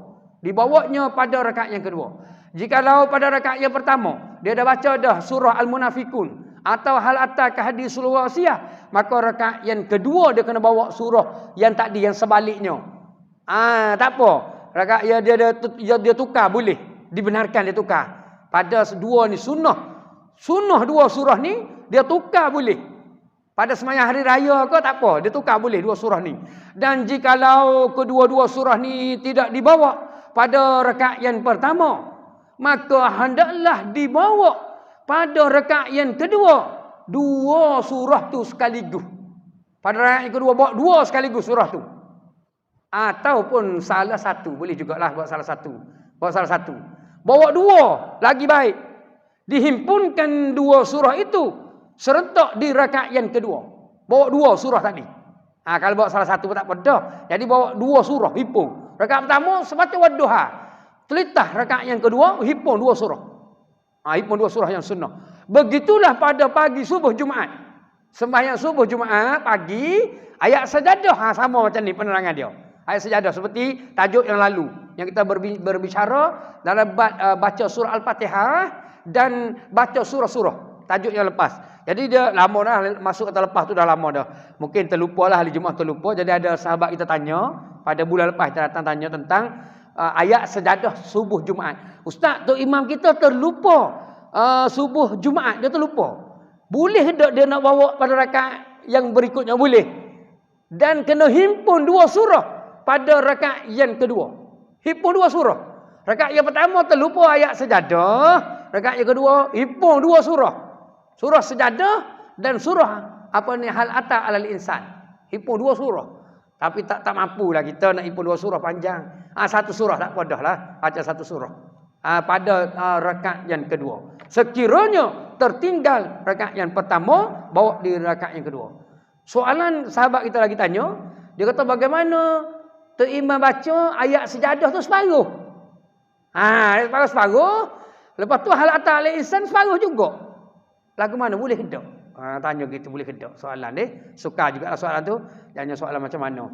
Dibawanya pada rakaat yang kedua. Jikalau pada rakaat yang pertama dia dah baca dah surah Al-Munafikun atau hal ataka hadisul wasiyah, maka rakaat yang kedua dia kena bawa surah yang tadi, yang sebaliknya. Tak apa. Rakaat yang dia tukar boleh, dibenarkan dia tukar. Pada dua ni sunnah. Sunnah dua surah ni dia tukar boleh. Pada sembahyang hari raya ke tak apa, dia tukar boleh dua surah ni. Dan jikalau kedua-dua surah ni tidak dibawa pada rakaat yang pertama, maka hendaklah dibawa pada rakaat yang kedua dua surah tu sekaligus. Pada rakaat yang kedua bawa dua sekaligus surah tu. Ataupun salah satu, boleh jugalah buat salah satu. Bawa salah satu. Bawa dua, lagi baik. Dihimpunkan dua surah itu serentak di rakaat yang kedua. Bawa dua surah tadi. Kalau bawa salah satu pun tak apa dah. Jadi bawa dua surah, himpun. Rakaat pertama sebaca Wadduha. Telitah rakaat yang kedua, himpun dua surah. Himpun dua surah yang sunnah. Begitulah pada pagi subuh Jumaat. Sembahyang subuh Jumaat pagi, ayat sajadah sama macam ni penerangan dia. Ayat sajadah seperti tajuk yang lalu yang kita berbicara dalam baca surah Al-Fatihah dan baca surah-surah tajuk yang lepas. Jadi dia lama dah masuk kata lepas tu, dah lama dah. Mungkin terlupalah, hari Jumaat terlupa. Jadi ada sahabat kita tanya pada bulan lepas, kita datang tanya tentang ayat sejadah subuh Jumaat. Ustaz, tu imam kita terlupa subuh Jumaat, dia terlupa. Boleh tak dia nak bawa pada rakaat yang berikutnya? Boleh. Dan kena himpun dua surah pada rakaat yang kedua. Himpun dua surah. Rakaat yang pertama terlupa ayat sejadah, rakaat yang kedua himpun dua surah. Surah sejadah dan surah hal ata alal insan. Himpun dua surah. Tapi tak mampulah kita nak himpun dua surah panjang. Satu surah tak apa dah lah. Baca satu surah. Pada rakaat yang kedua. Sekiranya tertinggal rakaat yang pertama, bawa di rakaat yang kedua. Soalan sahabat kita lagi tanya, dia kata bagaimana imam baca ayat sejadah tu separuh. Separuh. Lepas tu hal ata alal insan separuh juga. Lagu mana boleh ke tak? Tanya gitu, boleh ke tak? Soalan ni. Suka juga lah soalan tu. Tanya soalan macam mana.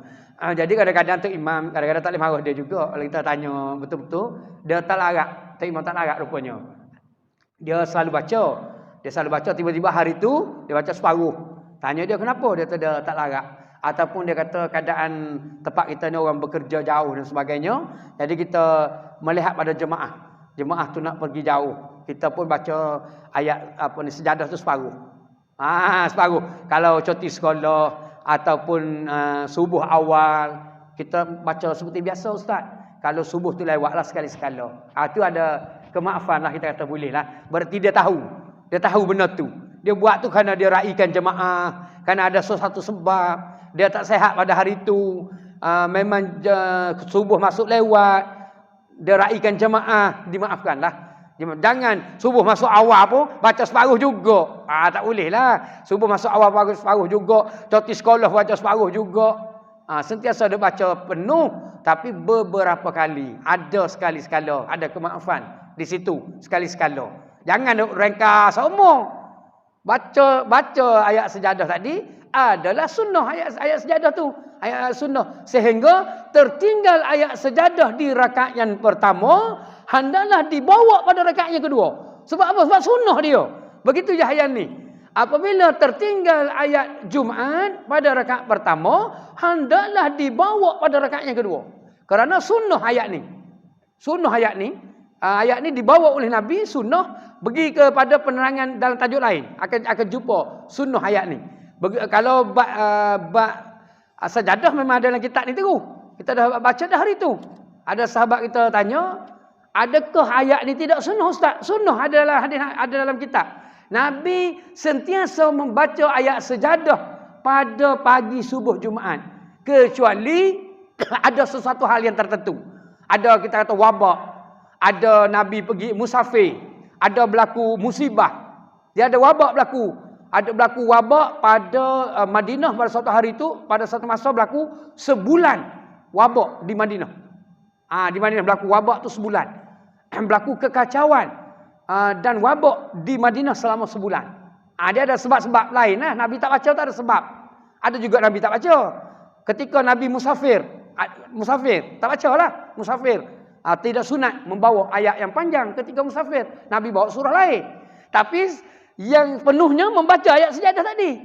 Jadi kadang-kadang tu imam, kadang-kadang tak boleh marah dia juga. Kalau kita tanya betul-betul, dia tak larat. Tu imam tak larat rupanya. Dia selalu baca. Tiba-tiba hari tu, dia baca separuh. Tanya dia kenapa? Dia tak larat. Ataupun dia kata keadaan tempat kita ni orang bekerja jauh dan sebagainya. Jadi kita melihat pada jemaah. Jemaah tu nak pergi jauh. Kita pun baca ayat sejadah tu separuh. Separuh. Kalau cuti sekolah ataupun subuh awal, kita baca seperti biasa ustaz. Kalau subuh tu lewatlah sekali-sekala. Tu ada kemaafan lah, kita kata boleh lah. Berarti dia tahu. Dia tahu benda tu. Dia buat tu kerana dia raikan jemaah, kerana ada sesuatu sebab. Dia tak sihat pada hari itu. Memang subuh masuk lewat. Dia raikan jemaah. Dimaafkanlah. Jangan subuh masuk awal pun baca separuh juga. Tak boleh lah. Subuh masuk awal baca separuh juga. Cuti sekolah baca separuh juga. Sentiasa dia baca penuh. Tapi beberapa kali. Ada sekali-sekala. Ada kemaafan di situ. Sekali-sekala. Jangan rengka semua. Baca ayat sejadah tadi adalah sunnah ayat sejadah tu. Ayat sunnah. Sehingga tertinggal ayat sejadah di rakaat yang pertama, hendaklah dibawa pada rakaat yang kedua. Sebab apa? Sebab sunnah dia. Begitu je ayat ni. Apabila tertinggal ayat Jumaat pada rakaat pertama, hendaklah dibawa pada rakaat yang kedua. Kerana sunnah ayat ni. Sunnah ayat ni. Ayat ni dibawa oleh Nabi, sunnah. Pergi kepada penerangan dalam tajuk lain. Akan jumpa sunnah ayat ni. Kalau sajadah memang ada dalam kitab ni tu. Kita dah baca dah hari tu. Ada sahabat kita tanya, adakah ayat ni tidak sunnah Ustaz? Sunnah ada dalam kitab. Nabi sentiasa membaca ayat sejadah pada pagi subuh Jumaat. Kecuali ada sesuatu hal yang tertentu. Ada kita kata wabak. Ada Nabi pergi musafir. Ada berlaku musibah. Dia ada wabak berlaku. Ada berlaku wabak pada Madinah pada suatu hari itu. Pada satu masa berlaku sebulan wabak di Madinah. Di Madinah berlaku wabak tu sebulan. Berlaku kekacauan. Dan wabak di Madinah selama sebulan. Dia ada sebab-sebab lain. Nabi tak baca tak ada sebab. Ada juga Nabi tak baca. Ketika Nabi musafir, tak baca lah musafir. Tidak sunat membawa ayat yang panjang ketika musafir. Nabi bawa surah lain. Tapi yang penuhnya membaca ayat sejadah tadi.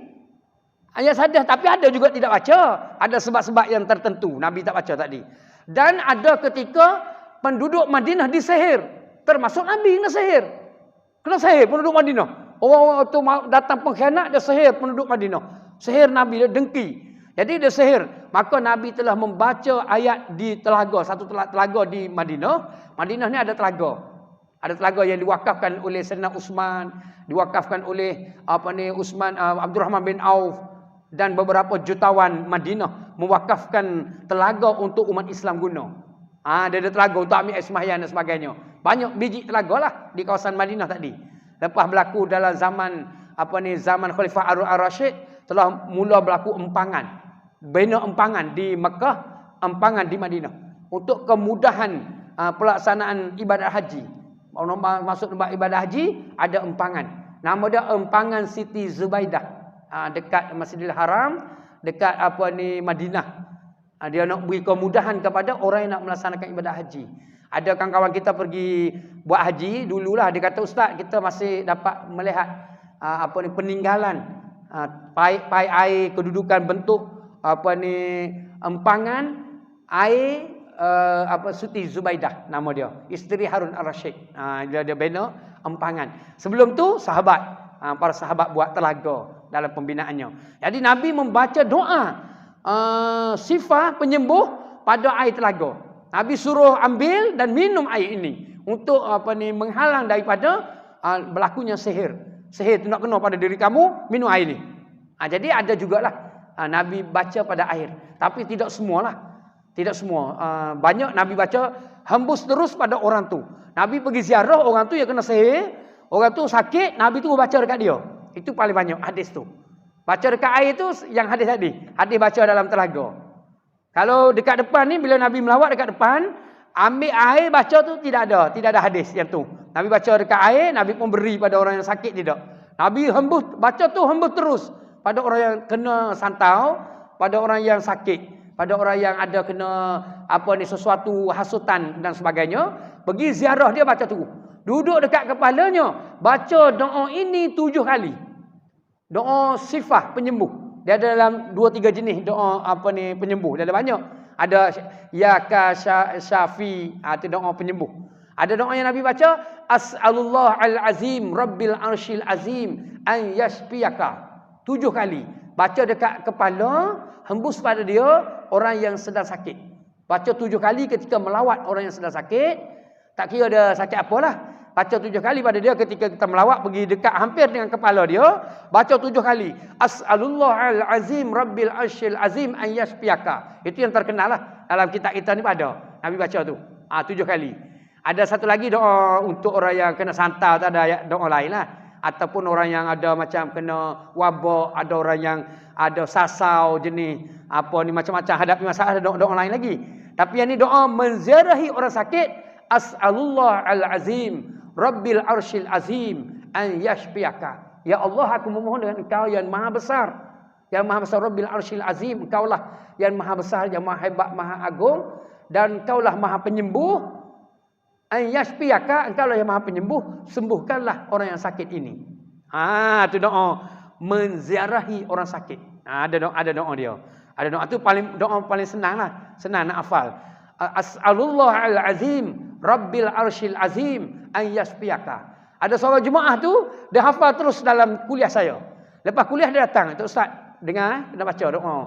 Ayat sejadah, tapi ada juga tidak baca. Ada sebab-sebab yang tertentu Nabi tak baca tadi. Dan ada ketika penduduk Madinah disihir. Termasuk Nabi kena sihir. Kena sihir penduduk Madinah. Orang-orang tu datang pengkhianat, dia sihir penduduk Madinah. Sihir Nabi, dia dengki. Jadi dia sihir. Maka Nabi telah membaca ayat di telaga. Satu telaga di Madinah. Madinah ni ada telaga. Ada telaga yang diwakafkan oleh Sayyidina Uthman. Diwakafkan oleh Abdul Rahman bin Auf. Dan beberapa jutawan Madinah mewakafkan telaga untuk umat Islam guna. Dia ada telaga untuk ambil air sembahyang dan sebagainya. Banyak biji telaga lah di kawasan Madinah tadi. Lepas berlaku dalam zaman zaman Khalifah Harun al-Rashid, telah mula berlaku empangan. Bina empangan di Mekah, empangan di Madinah. Untuk kemudahan pelaksanaan ibadat haji. Orang masuk tempat ibadat haji, ada empangan. Nama dia empangan Siti Zubaidah. Dekat Masjidil Haram, dekat Madinah. Dia nak beri kemudahan kepada orang yang nak melaksanakan ibadat haji. Ada kawan-kawan kita pergi buat haji dululah, dia kata ustaz kita masih dapat melihat peninggalan paip air, kedudukan bentuk empangan air Siti Zubaidah nama dia, isteri Harun al-Rashid. Dia bina empangan. Sebelum tu para sahabat buat telaga dalam pembinaannya. Jadi Nabi membaca doa sifah penyembuh pada air telaga. Nabi suruh ambil dan minum air ini untuk menghalang daripada berlakunya sihir. Sihir tu nak kena pada diri kamu, minum air ni. Jadi ada jugalah Nabi baca pada air. Tapi tidak semualah. Tidak semua. Banyak Nabi baca hembus terus pada orang tu. Nabi pergi ziarah orang tu yang kena sihir. Orang tu sakit, Nabi tu baca dekat dia. Itu paling banyak hadis tu. Baca dekat air tu yang hadis tadi. Hadis baca dalam telaga. Kalau dekat depan ni, bila Nabi melawat dekat depan, ambil air baca tu tidak ada hadis yang tu. Nabi baca dekat air, Nabi pun beri pada orang yang sakit tidak. Nabi baca tu hembus terus pada orang yang kena santau, pada orang yang sakit, pada orang yang ada kena sesuatu hasutan dan sebagainya. Pergi ziarah dia baca tu. Duduk dekat kepalanya, baca doa ini 7 kali. Doa sifah penyembuh. Dia ada dalam 2-3 jenis doa penyembuh. Dia ada banyak. Ada ya ka syafi, itu doa penyembuh. Ada doa yang Nabi baca, as'alullah al-azim rabbil arsyil azim an yashfiyaka. 7 kali. Baca dekat kepala, hembus pada dia orang yang sedang sakit. Baca 7 kali ketika melawat orang yang sedang sakit. Tak kira dia sakit apalah. Baca 7 kali pada dia ketika kita melawat, pergi dekat hampir dengan kepala dia. Baca 7 kali. As'alullah al-azim rabbil arsyil azim an yashfiyaka. Itu yang terkenal lah. Dalam kitab kita ni ada. Nabi baca tu. 7 kali. Ada satu lagi doa untuk orang yang kena santai. Ada doa lain lah. Ataupun orang yang ada macam kena wabak. Ada orang yang ada sasau jenis. Macam-macam hadapi masalah. Ada doa lain lagi. Tapi yang ni doa menziarahi orang sakit. As'alullah al-azim rabbil arsyil azim an yashfiyaka. Ya Allah, aku memohon dengan Engkau yang maha besar. Yang maha besar, rabbil arsyil azim. Engkaulah yang maha besar, yang maha hebat, maha agung. Dan Engkaulah maha penyembuh. Ayyashfiyaka, engkau lah yang Maha Penyembuh, sembuhkanlah orang yang sakit ini. Itu doa menziarahi orang sakit. Ada doa dia. Ada doa tu doa paling senang lah. Senang nak hafal. As'alullah al-azim, Rabbil arshil azim, ayyashfiyaka. Ada seorang jemaah tu, dia hafal terus dalam kuliah saya. Lepas kuliah dia datang, tu ustaz, dengar, kena baca doa.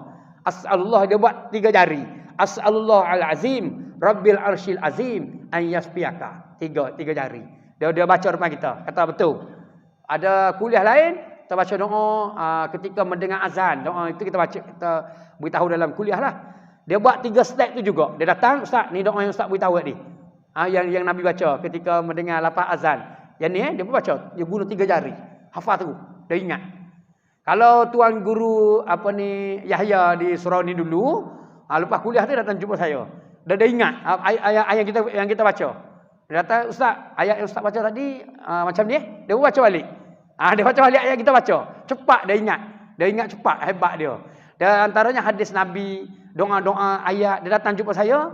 As'alullah, dia buat 3 jari. As'alullah al-azim, Rabbil arshil azim, ayyashfiyaka. 3 jari. Dia baca depan kita, kata betul. Ada kuliah lain, kita baca doa ketika mendengar azan. Doa itu kita baca, kita beritahu dalam kuliah lah. Dia buat 3 step tu juga. Dia datang, ustaz, ni doa yang ustaz beritahu tadi. Yang Nabi baca ketika mendengar lafaz azan. Yang ni dia pun baca, dia guna 3 jari. Hafal tu, dia ingat. Kalau tuan guru Yahya di surau ni dulu, lepas kuliah tu datang jumpa saya. Dia ingat ayat yang kita baca. Dia kata, ustaz, ayat yang ustaz baca tadi macam ni, dia pun baca balik. Dia baca balik ayat kita baca. Cepat dia ingat. Dia ingat cepat, hebat dia. Dan antaranya hadis Nabi, doa-doa, ayat. Dia datang jumpa saya.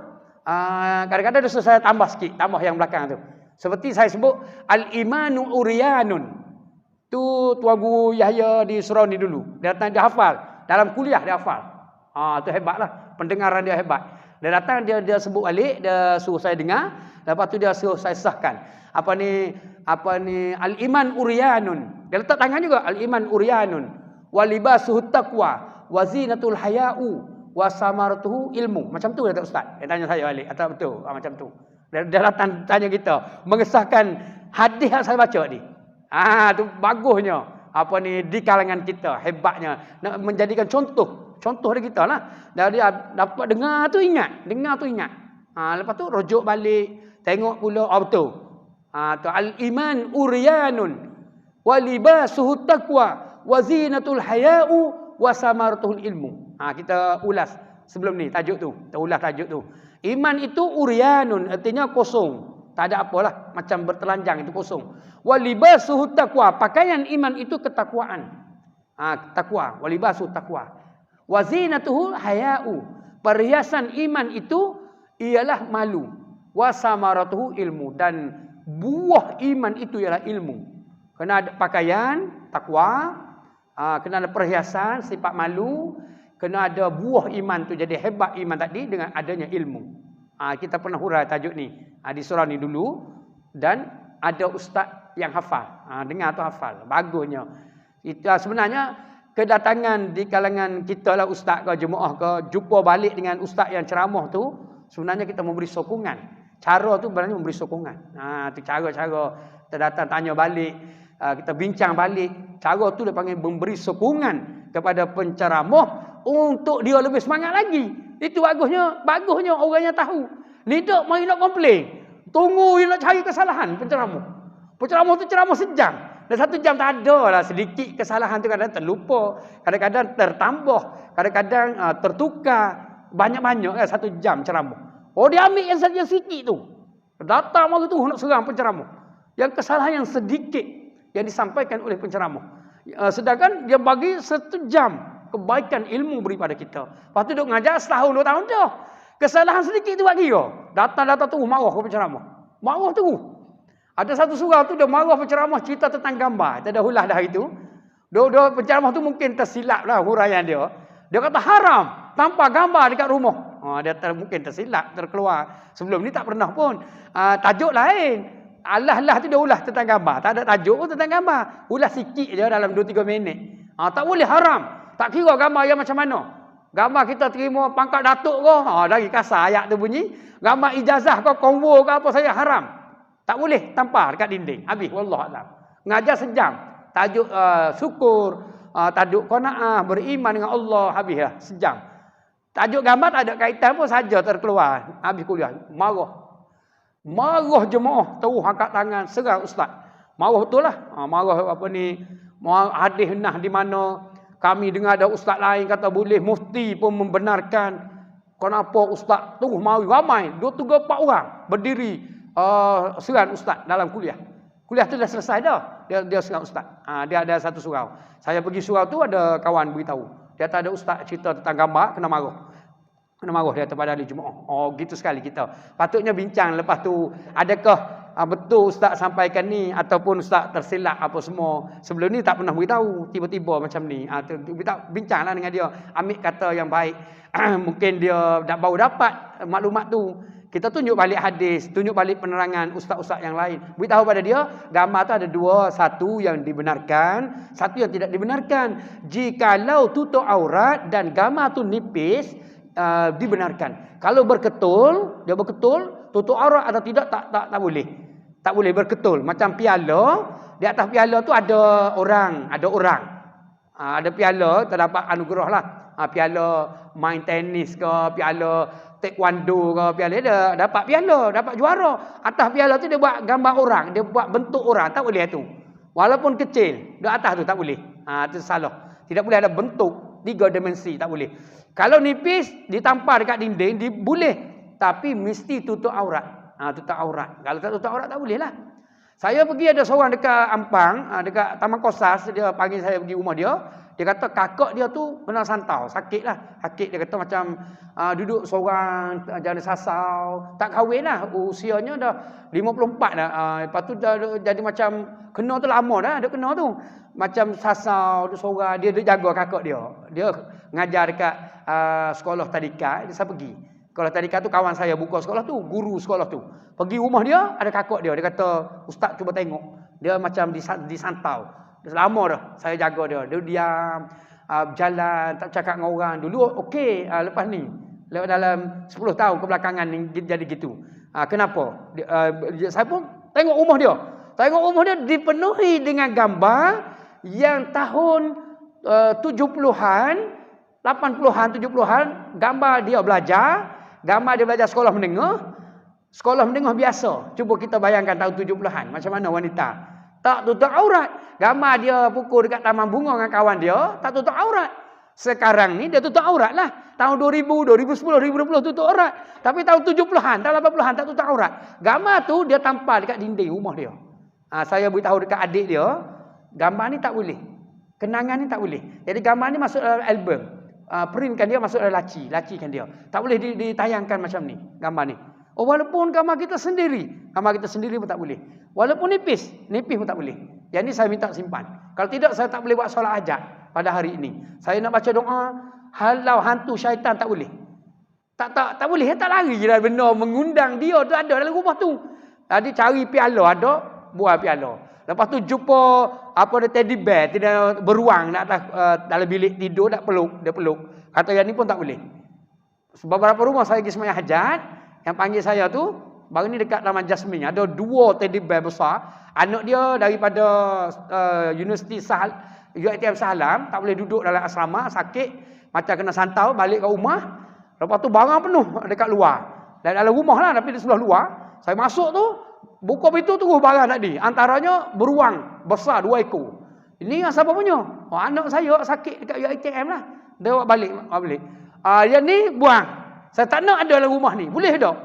Kadang-kadang dia suruh saya tambah sikit, tambah yang belakang tu. Seperti saya sebut, al-imanu uryanun. Tu tuan guru Yahya di surau ni dulu. Dia datang, dia hafal. Dalam kuliah dia hafal. Tu hebatlah. Pendengaran dia hebat. Dia datang, dia sebut balik, dia suruh saya dengar. Lepas tu dia suruh saya sahkan. Al-iman uryanun. Dia letak tangan juga, al-iman uryanun. Walibasuhu taqwa, wazinatul haya'u, wasamaratuhu ilmu. Macam tu dia kata ustaz. Dia tanya saya balik, atau betul? Macam tu. Dia datang tanya kita, mengesahkan hadis yang saya baca ni. Tu bagusnya. Di kalangan kita, hebatnya. Nak menjadikan contoh dari kita lah. Dia dapat dengar tu ingat. Lepas tu rujuk balik. Tengok pula, betul. Al-iman uryanun. Walibasuhu taqwa. Wazinatul haya'u. Wasamaratuhul ilmu. Kita ulas sebelum ni, tajuk tu. Kita ulas tajuk tu. Iman itu uryanun. Artinya kosong. Tak ada apalah. Macam bertelanjang, itu kosong. Walibasuhu taqwa. Pakaian iman itu ketakwaan. Takwa. Walibasuhu taqwa. Wazinatuhu haya'u. Perhiasan iman itu ialah malu. Wasamaratuhu ilmu. Dan buah iman itu ialah ilmu. Kena ada pakaian, takwa. Kena ada perhiasan, sifat malu. Kena ada buah iman tu. Jadi hebat iman tadi dengan adanya ilmu. Kita pernah hurai tajuk ni. Di surau ni dulu. Dan ada ustaz yang hafal. Dengar tu hafal. Bagusnya. Itu sebenarnya kedatangan di kalangan kita lah, ustaz ke jemaah ke, jumpa balik dengan ustaz yang ceramah tu, sebenarnya kita memberi sokongan. Cara tu sebenarnya memberi sokongan. Tu cara-cara kita datang tanya balik, kita bincang balik. Cara tu dia panggil memberi sokongan kepada penceramah untuk dia lebih semangat lagi. Itu bagusnya orangnya tahu. Ni dok mai nak komplain. Tunggu dia nak cari kesalahan penceramah. Penceramah tu ceramah sejam. Dan 1 jam tak ada lah, sedikit kesalahan tu kadang terlupa, kadang-kadang tertambah, kadang-kadang tertukar, banyak-banyak kan 1 jam ceramah. Dia ambil yang sedikit tu. Datang mari tu nak serang penceramah. Yang kesalahan yang sedikit yang disampaikan oleh penceramah. Sedangkan dia bagi 1 jam kebaikan ilmu beri pada kita. Lepas tu duk ngajar setahun 2 tahun dah. Kesalahan sedikit tu buat kira. Datang-datang tu marah ke penceramah. Marah tu. Ada satu surau tu dia marah penceramah cerita tentang gambar. Kita dah ulas dah itu. Dia penceramah tu mungkin tersilap lah huraian dia. Dia kata haram tanpa gambar dekat rumah. Dia mungkin tersilap, terkeluar. Sebelum ni tak pernah pun. Tajuk lain. Allah tu dia ulas tentang gambar. Tak ada tajuk pun tentang gambar. Ulas sikit je dalam 2-3 minit. Tak boleh haram. Tak kira gambar yang macam mana. Gambar kita terima pangkat datuk ke. Dari kasar ayat tu bunyi. Gambar ijazah ke, konvo ke apa saya haram. Tak boleh tampar dekat dinding. Habis. Wallahualam. Ngajar sejam. Tajuk syukur. Tajuk qanaah. Beriman dengan Allah. Habis lah. Sejam. Tajuk gambar tak ada kaitan pun saja terkeluar. Habis kuliah. Marah jemaah. Terus angkat tangan. Serang ustaz. Marah betul lah. Marah hadis nah di mana. Kami dengar ada ustaz lain kata boleh. Mufti pun membenarkan. Kenapa ustaz terus mari ramai. 2-3-4 orang. Berdiri. Serang ustaz dalam kuliah. Kuliah tu dah selesai dah. Dia serang ustaz. Dia ada satu surau. Saya pergi surau tu ada kawan beritahu. Dia tak ada ustaz cerita tentang gambar kena marah. Kena marah dia pada hari Jumaat. Oh, gitu sekali kita. Patutnya bincang lepas tu, adakah betul ustaz sampaikan ni ataupun ustaz tersilap apa semua. Sebelum ni tak pernah beritahu, tiba-tiba macam ni. Bincanglah dengan dia. Ambil kata yang baik. Mungkin dia baru dapat maklumat tu. Kita tunjuk balik hadis, tunjuk balik penerangan ustaz-ustaz yang lain. Beritahu pada dia, gambar tu ada dua, satu yang dibenarkan, satu yang tidak dibenarkan. Jikalau tutup aurat dan gambar tu nipis, dibenarkan. Kalau berketul, dia berketul, tutup aurat atau tidak tak boleh. Tak boleh berketul. Macam piala, di atas piala tu ada orang. Ada piala, terdapat anugerah lah. Piala main tenis ke, piala taekwondo ke, piala dia dapat piala, dapat juara. Atas piala tu dia buat gambar orang, dia buat bentuk orang, tak boleh tu. Walaupun kecil, di atas tu tak boleh. Itu salah. Tidak boleh ada bentuk 3 dimensi, tak boleh. Kalau nipis ditampar dekat dinding boleh, tapi mesti tutup aurat. Tutup aurat. Kalau tak tutup aurat tak boleh lah. Saya pergi ada seorang dekat Ampang, dekat Taman Kosas, dia panggil saya pergi rumah dia. Dia kata kakak dia tu kena santau, sakit lah. Sakit dia kata macam duduk seorang jana sasau, tak kahwin lah, usianya dah 54 dah. Lepas tu jadi macam kena tu lama dah, dia kena tu. Macam sasau, duduk seorang, dia jaga kakak dia. Dia ngajar dekat sekolah tadika, dia saya pergi. Sekolah tadika tu kawan saya buka sekolah tu, guru sekolah tu. Pergi rumah dia, ada kakak dia. Dia kata, ustaz cuba tengok. Dia macam disantau. Lama dah saya jaga dia. Dia diam, berjalan, tak cakap dengan orang. Dulu okey, lepas ni dalam 10 tahun kebelakangan ni jadi gitu. Kenapa? Saya pun tengok rumah dia. Tengok rumah dia dipenuhi dengan gambar yang tahun 70-an, 80-an, 70-an, gambar dia belajar sekolah menengah. Sekolah menengah biasa. Cuba kita bayangkan tahun 70-an, macam mana wanita. Tak tutup aurat. Gambar dia pukul dekat taman bunga dengan kawan dia, tak tutup aurat. Sekarang ni dia tutup aurat lah. Tahun 2000, 2010, 2020 tutup aurat. Tapi tahun 70-an, tahun 80-an tak tutup aurat. Gambar tu dia tampal dekat dinding rumah dia. Saya beritahu dekat adik dia, gambar ni tak boleh. Kenangan ni tak boleh. Jadi gambar ni masuk dalam album. Printkan dia masuk dalam lacikan dia. Tak boleh ditayangkan macam ni, gambar ni. Walaupun gambar kita sendiri pun tak boleh. Walaupun nipis pun tak boleh. Yang ni saya minta simpan. Kalau tidak saya tak boleh buat solat hajat pada hari ini. Saya nak baca doa, halau hantu syaitan tak boleh. Tak boleh, tak lari lah benda mengundang dia tu ada dalam rumah tu. Jadi cari piala ada, buah piala. Lepas tu jumpa teddy bear, tidak beruang nak atas dalam bilik tidur nak dia peluk. Kata yang ni pun tak boleh. Beberapa rumah saya pergi sembahyang hajat, yang panggil saya tu, baru ni dekat Taman Jasmine, ada 2 teddy bear besar. Anak dia daripada Universiti UiTM Sahalam, tak boleh duduk dalam asrama, sakit, macam kena santau, balik ke rumah. Lepas tu barang penuh dekat luar. Dalam rumah lah, tapi di sebelah luar. Saya masuk tu, buka pintu terus barang tadi. Antaranya beruang besar 2 ekor. Ini yang siapa punya? Anak saya sakit dekat UiTM lah. Dia bawa balik. Yang ni buang. Saya tak nak ada dalam rumah ni. Boleh tak?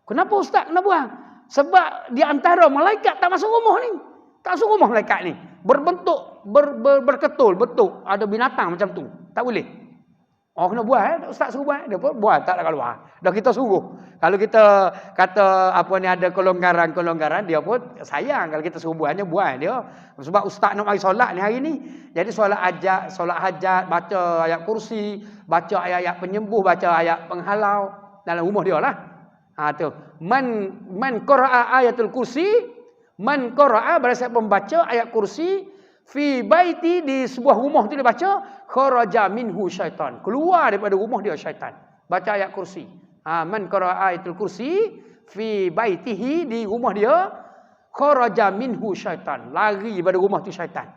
Kenapa ustaz kena buang? Sebab di antara malaikat tak masuk rumah ni. Tak masuk rumah malaikat ni. Berbentuk, berketul, bentuk. Ada binatang macam tu. Tak boleh. Kena buang. Ustaz suruh buang. Dia pun buang. Tak nak keluar. Dah kita suruh. Kalau kita kata ada kelonggaran, dia pun sayang. Kalau kita suruh buangnya, buang dia. Sebab ustaz nak mari solat ni hari ni. Jadi solat hajat, baca ayat kursi, baca ayat-ayat penyembuh, baca ayat penghalau dalam rumah dia lah. Tu. Man qara'a ayatul kursi, man qara'a berasa pembaca ayat kursi fi baiti, di sebuah rumah tu dia baca, kharaja minhu syaitan. Keluar daripada rumah dia syaitan. Baca ayat kursi. Man qara'a ayatul kursi fi baitihi, di rumah dia, kharaja minhu syaitan. Lari daripada rumah tu syaitan.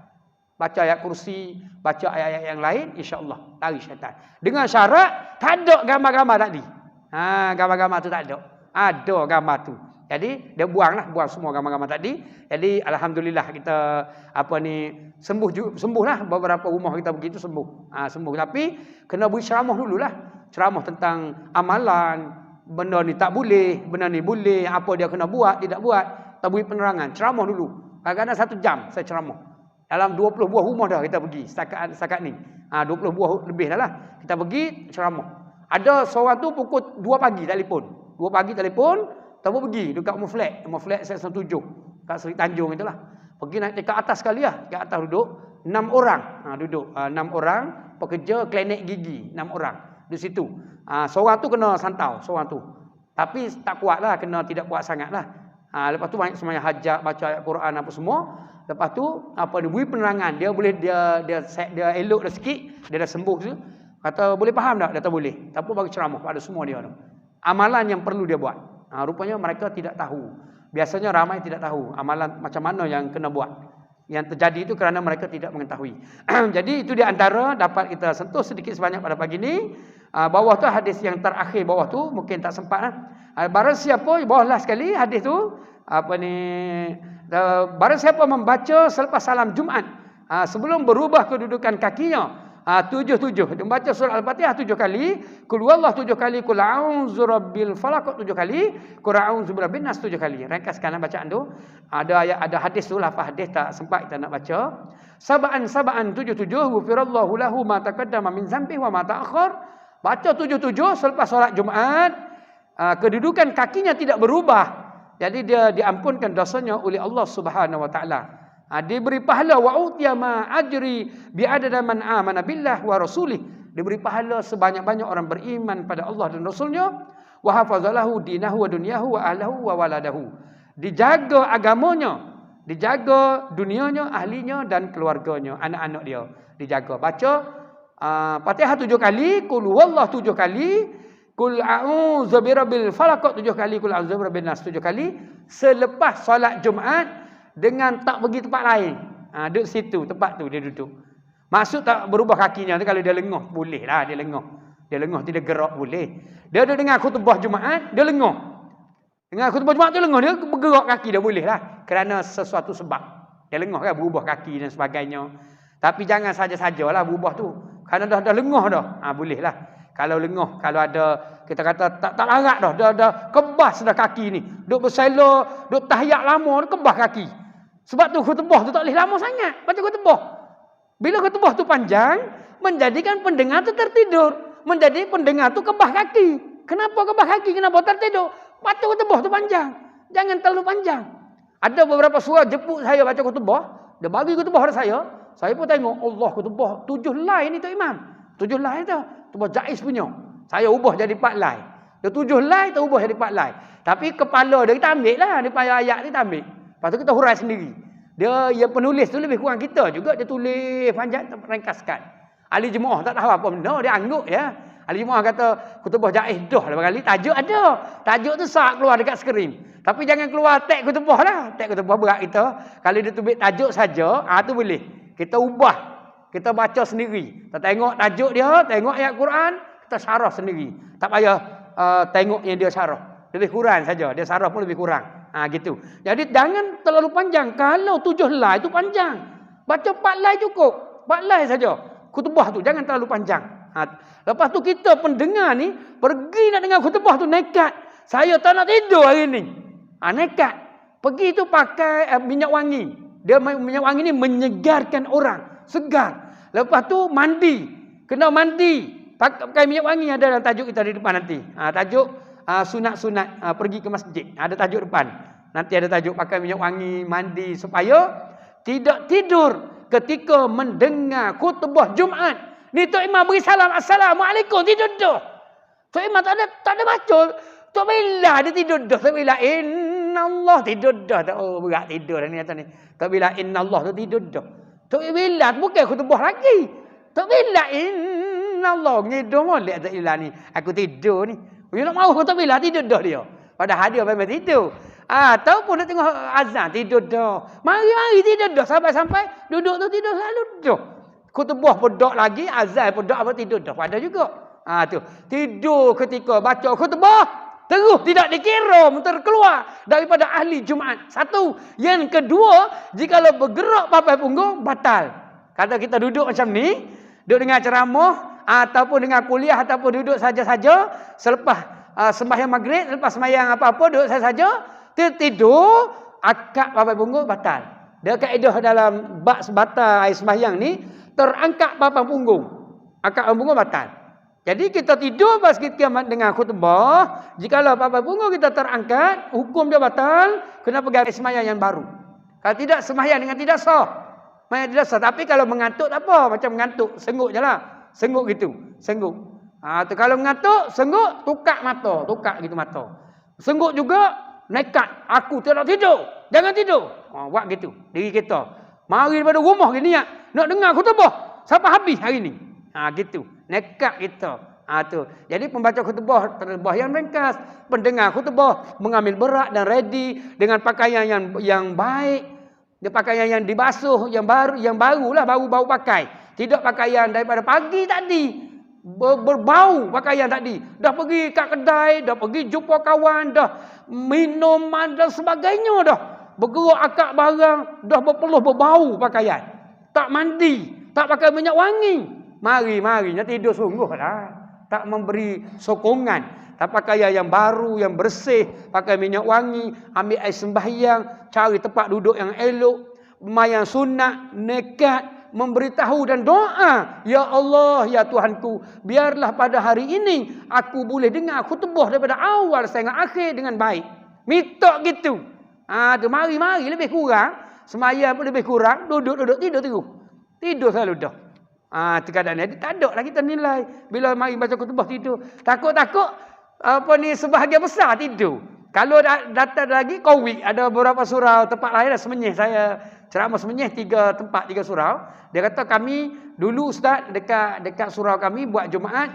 Baca ayat kursi, baca ayat-ayat yang lain, insya-Allah lari syaitan. Dengan syarat tak ada gambar-gambar tadi. Gambar-gambar tu tak ada. Ada gambar tu. Jadi dia buang semua gambar-gambar tadi. Jadi alhamdulillah kita sembuh lah, beberapa rumah kita begitu sembuh. Sembuh, tapi kena beri ceramah dululah. Ceramah tentang amalan, benda ni tak boleh, benda ni boleh, apa dia kena buat, tidak buat. Kita beri penerangan, ceramah dulu. Kadang-kadang 1 jam saya ceramah. Dalam 20 buah rumah dah kita pergi setakat ni. 20 buah lebih dah lah. Kita pergi ceramah. Ada seorang tu pukul 2 pagi telefon. 2 pagi telefon, tahu pergi dekat rumah flat section 7 kat Seri Tanjung itulah. Pergi naik ke atas sekali lah, ke atas duduk 6 orang. Duduk 6 orang pekerja klinik gigi, 6 orang di situ. Seorang tu kena santau, seorang tu. Tapi tak kuat lah, tidak kuat sangat lah. Lepas tu banyak semuanya hajat, baca ayat Quran apa semua. Lepas tu beri penerangan, dia boleh dia elok dah sikit, dia dah sembuh tu. Kata boleh faham tak? Dia kata boleh. Tapi bagi ceramah pada semua dia tu. Amalan yang perlu dia buat. Rupanya mereka tidak tahu. Biasanya ramai tidak tahu amalan macam mana yang kena buat. Yang terjadi itu kerana mereka tidak mengetahui. Jadi itu di antara dapat kita sentuh sedikit sebanyak pada pagi ini. Bawah tu hadis yang terakhir bawah tu mungkin tak sempat lah. Barang siapa bawah last sekali hadis tu barang siapa membaca selepas salam Jumaat sebelum berubah kedudukan kakinya 7 membaca surah Al-Fatihah 7 kali, Qul huwallahu 7 kali, Qul a'udzu birabbil falaq 7 kali, Qul a'udzu birabbin nas 7 kali. Ringkaskan bacaan tu. Ada hadis tu, lafaz hadis tak sempat kita nak baca. Sab'an 7 ghufirallahu lahu ma taqaddama min dzambihi wa ma ta'akhkhar. Baca 7 selepas solat Jumaat, kedudukan kakinya tidak berubah. Jadi dia diampunkan dosanya oleh Allah Subhanahu wa taala. Diberi pahala wa utiya ma ajri bi adada man amana billah wa rasulih. Diberi pahala sebanyak-banyak orang beriman pada Allah dan Rasulnya. Wa hafazalahu dinahu wa dunyahu wa ahlahu wa waladahu. Dijaga agamanya, dijaga dunianya, ahlinya dan keluarganya, anak-anak dia dijaga. Baca Fatihah 7 kali, Qul huwallahu 7 kali, Qul a'udzu birabbil falaq 7 kali, Qul a'udzu birabbin nas 7 kali selepas solat Jumaat. Dengan tak pergi tempat lain. Duduk situ, tempat tu dia duduk. Maksud tak berubah kakinya tu, kalau dia lengah boleh lah dia lengah. Dia lengah tidak gerak boleh. Dia duduk dengar khutbah Jumaat, dia lengah. Dengar khutbah Jumaat tu lengah, dia bergerak kaki dia boleh lah. Kerana sesuatu sebab. Dia lengah kan, berubah kaki dan sebagainya. Tapi jangan saja-sajalah berubah tu. Kerana dah lengah dah. Boleh lah. Kalau lengah, kalau ada kita kata tak larat dah, dah kebas dah kaki ni. Duk bersela, duk tahiyat lama, kebas kaki. Sebab tu khutbah tu tak boleh lama sangat baca khutbah. Bila khutbah tu panjang, menjadikan pendengar tu tertidur. Menjadi pendengar tu kebas kaki. Kenapa kebas kaki? Kenapa tertidur? Baca khutbah tu panjang. Jangan terlalu panjang. Ada beberapa surah jemput saya baca khutbah, dia bagi khutbah pada saya. Saya pun tengok, Allah khutbah 7 line ni tu Imam. 7 line tu. Khutbah Jaiz punya. Saya ubah jadi 4 line. Dia 7 line, kita ubah jadi 4 line. Tapi kepala dia kita ambil lah. Dia ayat ni kita ambil. Lepas tu kita hurai sendiri. Dia yang penulis tu lebih kurang kita juga. Dia tulis panjang, ringkaskan. Ahli jemaah tak tahu apa benda. Dia angguk ya. Ahli jemaah kata, khutbah Jaiz dah lah kali. Tajuk ada. Tajuk tu sah keluar dekat skrin. Tapi jangan keluar tag khutbah lah. Tag khutbah berat kita. Kalau dia tulis tajuk saja, tu boleh. Kita ubah. Kita baca sendiri. Kita tengok tajuk dia, tengok ayat Quran, kita syarah sendiri. Tak payah tengok yang dia syarah. Lebih kurang saja. Dia syarah pun lebih kurang. Gitu. Jadi jangan terlalu panjang. Kalau 7 line itu panjang. Baca 4 line cukup. 4 line saja. Khutbah tu jangan terlalu panjang. Lepas tu kita pendengar ni pergi nak dengar khutbah tu nekat. Saya tak nak tidur hari ni. Nekat. Pergi tu pakai minyak wangi. Dia minyak wangi ni menyegarkan orang. Segar. Lepas tu mandi. Kena mandi. Pakai minyak wangi ada dalam tajuk kita di depan nanti. Tajuk sunat-sunat pergi ke masjid. Ada tajuk depan. Nanti ada tajuk pakai minyak wangi, mandi supaya tidak tidur ketika mendengar khutbah Jumaat. Ni Tok Imam beri salam, Assalamualaikum, tidur dah. Tok Imam tak ada baca. Tok Bila dia tidur dah. Tok Bila innallah tidur dah. Berat tidur ni atas ni. Tok Bila innallah tu tidur dah. Tok Bila bukan khutbah lagi. Tok Bila innallah ngidum molek Tok Bila ni. Aku tidur ni. You nak mahu Tok Bila tidur dah dia. Padahal dia memang tidur. Ataupun nak tengok azan tidur dah. Mari tidur dah sampai duduk tu tidur selalu dah. Khutbah pun dak lagi, azan pun dak apa tidur dah. Pada juga. Tu. Tidur ketika baca khutbah terus tidak dikira terkeluar daripada ahli Jumaat. Satu. Yang kedua, jikalau bergerak papai punggung batal. Kata kita duduk macam ni, duduk dengar ceramah ataupun dengar kuliah ataupun duduk saja-saja selepas sembahyang maghrib, lepas sembahyang apa-apa duduk saja-saja, tertidur, akad papai punggung batal. Dia kaedah dalam bab sebatal air sembahyang ni, terangkat papan punggung. Akad papan punggung batal. Jadi kita tidur pas kita dengar khutbah, jikalau apa-apa bunga kita terangkat, hukum dia batal, kena pergi sembahyang yang baru. Kalau tidak sembahyang dengan tidak sah. Sembahyang tidak sah. Tapi kalau mengantuk tak apa, macam mengantuk, sengguk je lah. Sengguk gitu, sengguk. Kalau mengantuk, sengguk, tukar gitu mata. Sengguk juga, nekat, aku tidak tidur, jangan tidur. Buat gitu, diri kita. Mari daripada rumah gini nak dengar khutbah, sampai habis hari ni. Gitu. Nekat kita. Tu. Jadi pembaca khutbah yang ringkas, pendengar khutbah mengambil berat dan ready dengan pakaian yang baik, pakaian yang dibasuh, yang baru pakai. Tidak pakaian daripada pagi tadi berbau pakaian tadi. Dah pergi kat kedai, dah pergi jumpa kawan, dah minuman dan sebagainya dah. Bergerak akak barang, dah berpeluh berbau pakaian. Tak mandi, tak pakai minyak wangi. Mari nak tidur sungguhlah. Tak memberi sokongan. Tak pakai yang baru, yang bersih, pakai minyak wangi, ambil air sembahyang, cari tempat duduk yang elok, sembahyang sunat, nekat, memberitahu dan doa, ya Allah, ya Tuhanku, biarlah pada hari ini aku boleh dengar khutbah daripada awal sehingga akhir dengan baik. Minta gitu. Mari lebih kurang, sembahyang pun lebih kurang, duduk tidur terus. Tidur selalu dah. Terkadang ni tak ada lah kita nilai. Bila mari baca khutbah tidur. Takut sebahagian besar tidur. Kalau datang lagi Qawi, ada beberapa surau tempat lain dah semenyih. Saya ceramah semenyih 3 surau. Dia kata kami dulu ustaz dekat surau kami buat Jumaat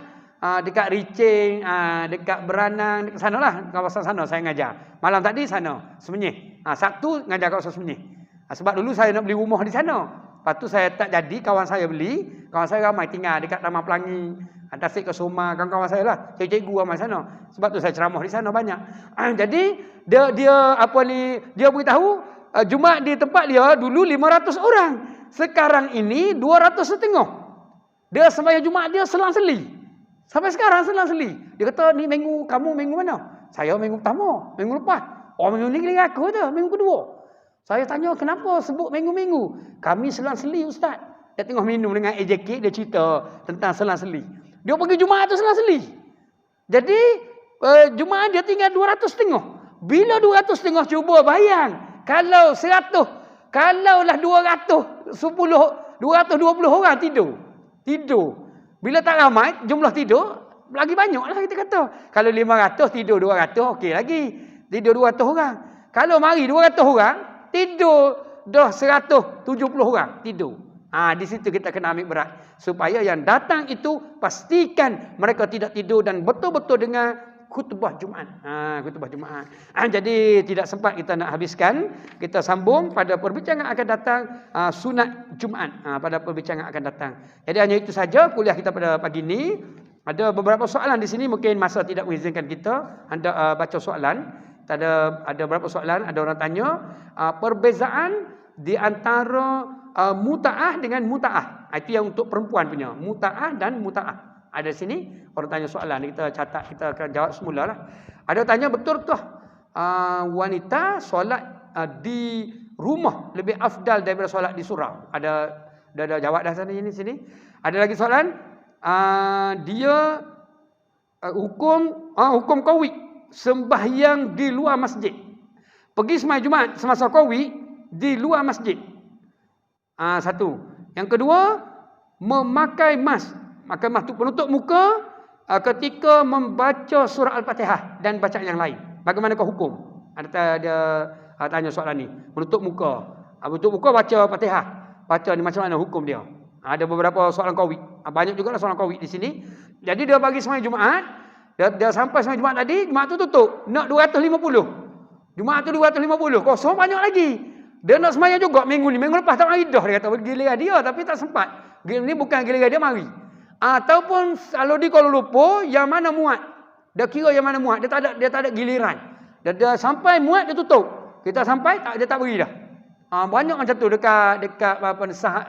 dekat Ricing, dekat Beranang, dekat sanalah, kawasan sana saya ngajar. Malam tadi sana semenyih. Sabtu ngajar kawasan semenyih. Sebab dulu saya nak beli rumah di sana. Lepas tu saya tak jadi, kawan saya beli. Kawan saya ramai tinggal dekat Taman Pelangi, Tasik Kesoma, kawan-kawan saya lah. Cikgu ramai sana. Sebab tu saya ceramah di sana banyak. Jadi dia beritahu Jumaat di tempat dia dulu 500 orang. Sekarang ini 250. Dia sembahyang Jumaat dia selang-seli. Sampai sekarang selang-seli. Dia kata, ni kamu minggu mana? Saya minggu pertama, minggu lepas. Minggu ni giliran aku tu, minggu kedua. Saya tanya, kenapa sebut minggu-minggu? Kami selang-seli ustaz. Dia tengah minum dengan AJK, dia cerita tentang selang-seli. Dia pergi Jumaat tu selang-seli. Jadi, Jumaat dia tinggal 250. Bila 250 cuba bayang. Kalau 100, kalaulah 220 orang tidur. Bila tak ramai, jumlah tidur, lagi banyak lah kita kata. Kalau 500, tidur 200, okey lagi. Tidur 200 orang. Kalau mari 200 orang, tidur dah 170 orang tidur. Di situ kita kena ambil berat. Supaya yang datang itu pastikan mereka tidak tidur dan betul-betul dengar khutbah Jumaat. Khutbah Jumaat. Jadi tidak sempat kita nak habiskan. Kita sambung pada perbincangan akan datang sunat Jumaat. Pada perbincangan akan datang. Jadi hanya itu saja kuliah kita pada pagi ini. Ada beberapa soalan di sini, mungkin masa tidak mengizinkan kita anda baca soalan. Ada beberapa soalan, ada orang tanya perbezaan di antara muta'ah dengan muta'ah. Itu yang untuk perempuan punya, muta'ah dan muta'ah. Ada sini orang tanya soalan, kita catat, kita akan jawab semula lah. Ada tanya, betulkah wanita solat di rumah lebih afdal daripada solat di surau? Ada jawab dah sini. Ada lagi soalan, dia hukum qawi sembahyang di luar masjid. Pergi sembahyang Jumaat semasa qawi di luar masjid. Satu. Yang kedua, memakai mask. Memakai mask itu penutup muka ketika membaca surah Al-Fatihah dan bacaan yang lain. Bagaimanakah hukum? Ada tanya soalan ni. Menutup muka. Menutup muka baca Fatihah. Baca ni macam mana hukum dia? Ada beberapa soalan qawi. Banyak juga lah soalan qawi di sini. Jadi dia bagi sembahyang Jumaat. Dia sampai sembahyang Jumaat tadi, Jumaat tu tutup. Nak 250. Jumaat tu 250. Kosong banyak lagi. Dia nak sembahyang juga minggu ni. Minggu lepas tak mari dah. Dia kata giliran dia tapi tak sempat. Ni bukan giliran dia mari. Ataupun kalau di Kuala Lumpur, yang mana muat. Dia kira yang mana muat. Dia tak ada giliran. Dia sampai muat, dia tutup. Kita sampai, dia tak beri dah. Banyak macam tu dekat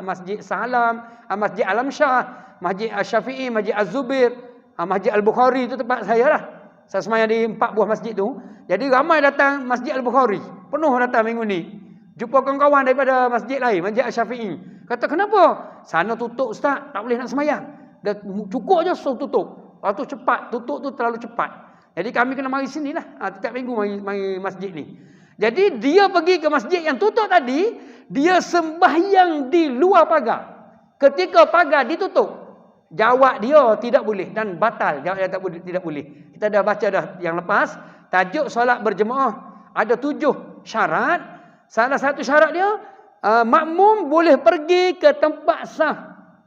Masjid Salam, Masjid Alam Shah, Masjid Syafi'i, Masjid Az-Zubir, Masjid Al-Bukhari tu tempat saya lah. Saya sembahyang di 4 buah masjid tu. Jadi ramai datang Masjid Al-Bukhari. Penuh datang minggu ni. Jumpa kawan-kawan daripada masjid lain, Masjid Syafi'i. Kata, kenapa? Sana tutup ustaz, tak boleh nak sembahyang. Dah cukup je suruh tutup. Waktu cepat, tutup tu terlalu cepat. Jadi kami kena mari sinilah. Setiap minggu mari masjid ni. Jadi dia pergi ke masjid yang tutup tadi, dia sembahyang di luar pagar. Ketika pagar ditutup, jawab dia tidak boleh dan batal. Jawab dia tidak boleh. Kita dah baca dah yang lepas, tajuk solat berjemaah ada 7 syarat. Salah satu syarat dia, makmum boleh pergi ke tempat sah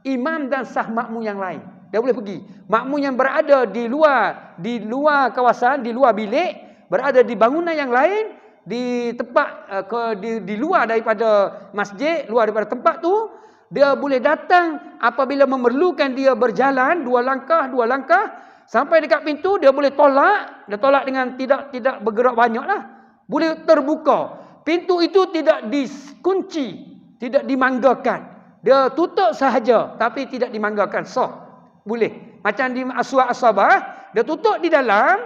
imam dan sah makmum yang lain. Dia boleh pergi. Makmum yang berada di luar kawasan, di luar bilik, berada di bangunan yang lain, di tempat di luar daripada masjid, luar daripada tempat tu, dia boleh datang apabila memerlukan dia berjalan 2 langkah sampai dekat pintu, dia boleh tolak. Dia tolak dengan tidak bergerak banyaklah. Boleh terbuka. Pintu itu tidak dikunci, tidak dimanggakan. Dia tutup sahaja tapi tidak dimanggakan. Sah. Boleh. Macam di Aswad-Asabah, dia tutup di dalam,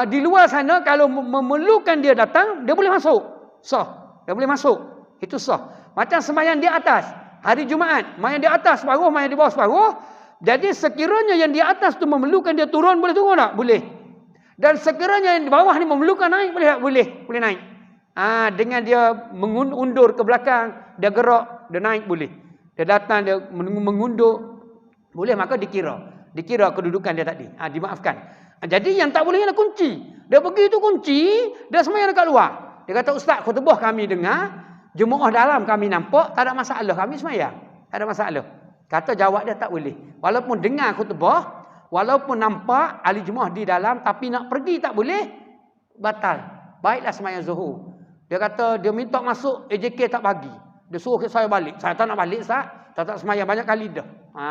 di luar sana kalau memerlukan dia datang, dia boleh masuk. Sah. Dia boleh masuk. Itu sah. Macam sembahyang di atas. Hari Jumaat, sembahyang di atas separuh, sembahyang di bawah separuh. Jadi sekiranya yang di atas tu memerlukan dia turun, boleh turun tak? Boleh. Dan sekiranya yang di bawah ni memerlukan naik, boleh tak? Boleh. Boleh naik. Dengan dia mengundur ke belakang, dia gerak, dia naik boleh. Dia datang, dia mengundur, boleh, maka dikira kedudukan dia tadi. Dimaafkan. Jadi yang tak boleh ialah kunci. Dia pergi tu kunci, dia sembahyang dekat luar. Dia kata, "Ustaz, khutbah kami dengar, jemaah dalam kami nampak, tak ada masalah, kami sembahyang. Tak ada masalah." Kata jawab dia tak boleh. Walaupun dengar khutbah, walaupun nampak ahli jemaah di dalam, tapi nak pergi tak boleh, batal. Baiklah sembahyang zuhur. Dia kata dia minta masuk, AJK tak bagi. Dia suruh saya balik. Saya tak nak balik, Ustaz. Tak sembahyang banyak kali dah.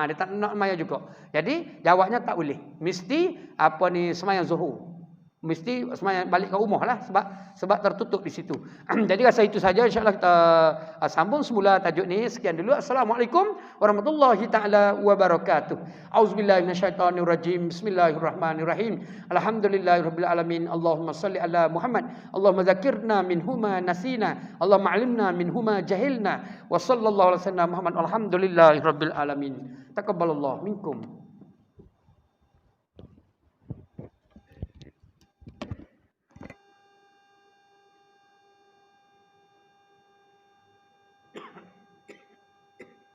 Dia tak nak sembahyang juga. Jadi jawabnya tak boleh. Mesti sembahyang zuhur. Mesti sembahyang balik ke rumah lah, sebab tertutup di situ. Jadi rasa itu saja, insya-Allah kita sambung semula tajuk ni. Sekian dulu. Assalamualaikum warahmatullahi taala wabarakatuh. Auzubillahi minasyaitonirrajim. Bismillahirrahmanirrahim. Alhamdulillahirabbil alamin. Allahumma shalli ala Muhammad. Allahumma dzakirna minhuma nasina. Allahumma 'allimna minhuma jahilna. Wa sallallahu alaihi wasallam Muhammad. Alhamdulillahirabbil alamin. Taqabbalallahu minkum.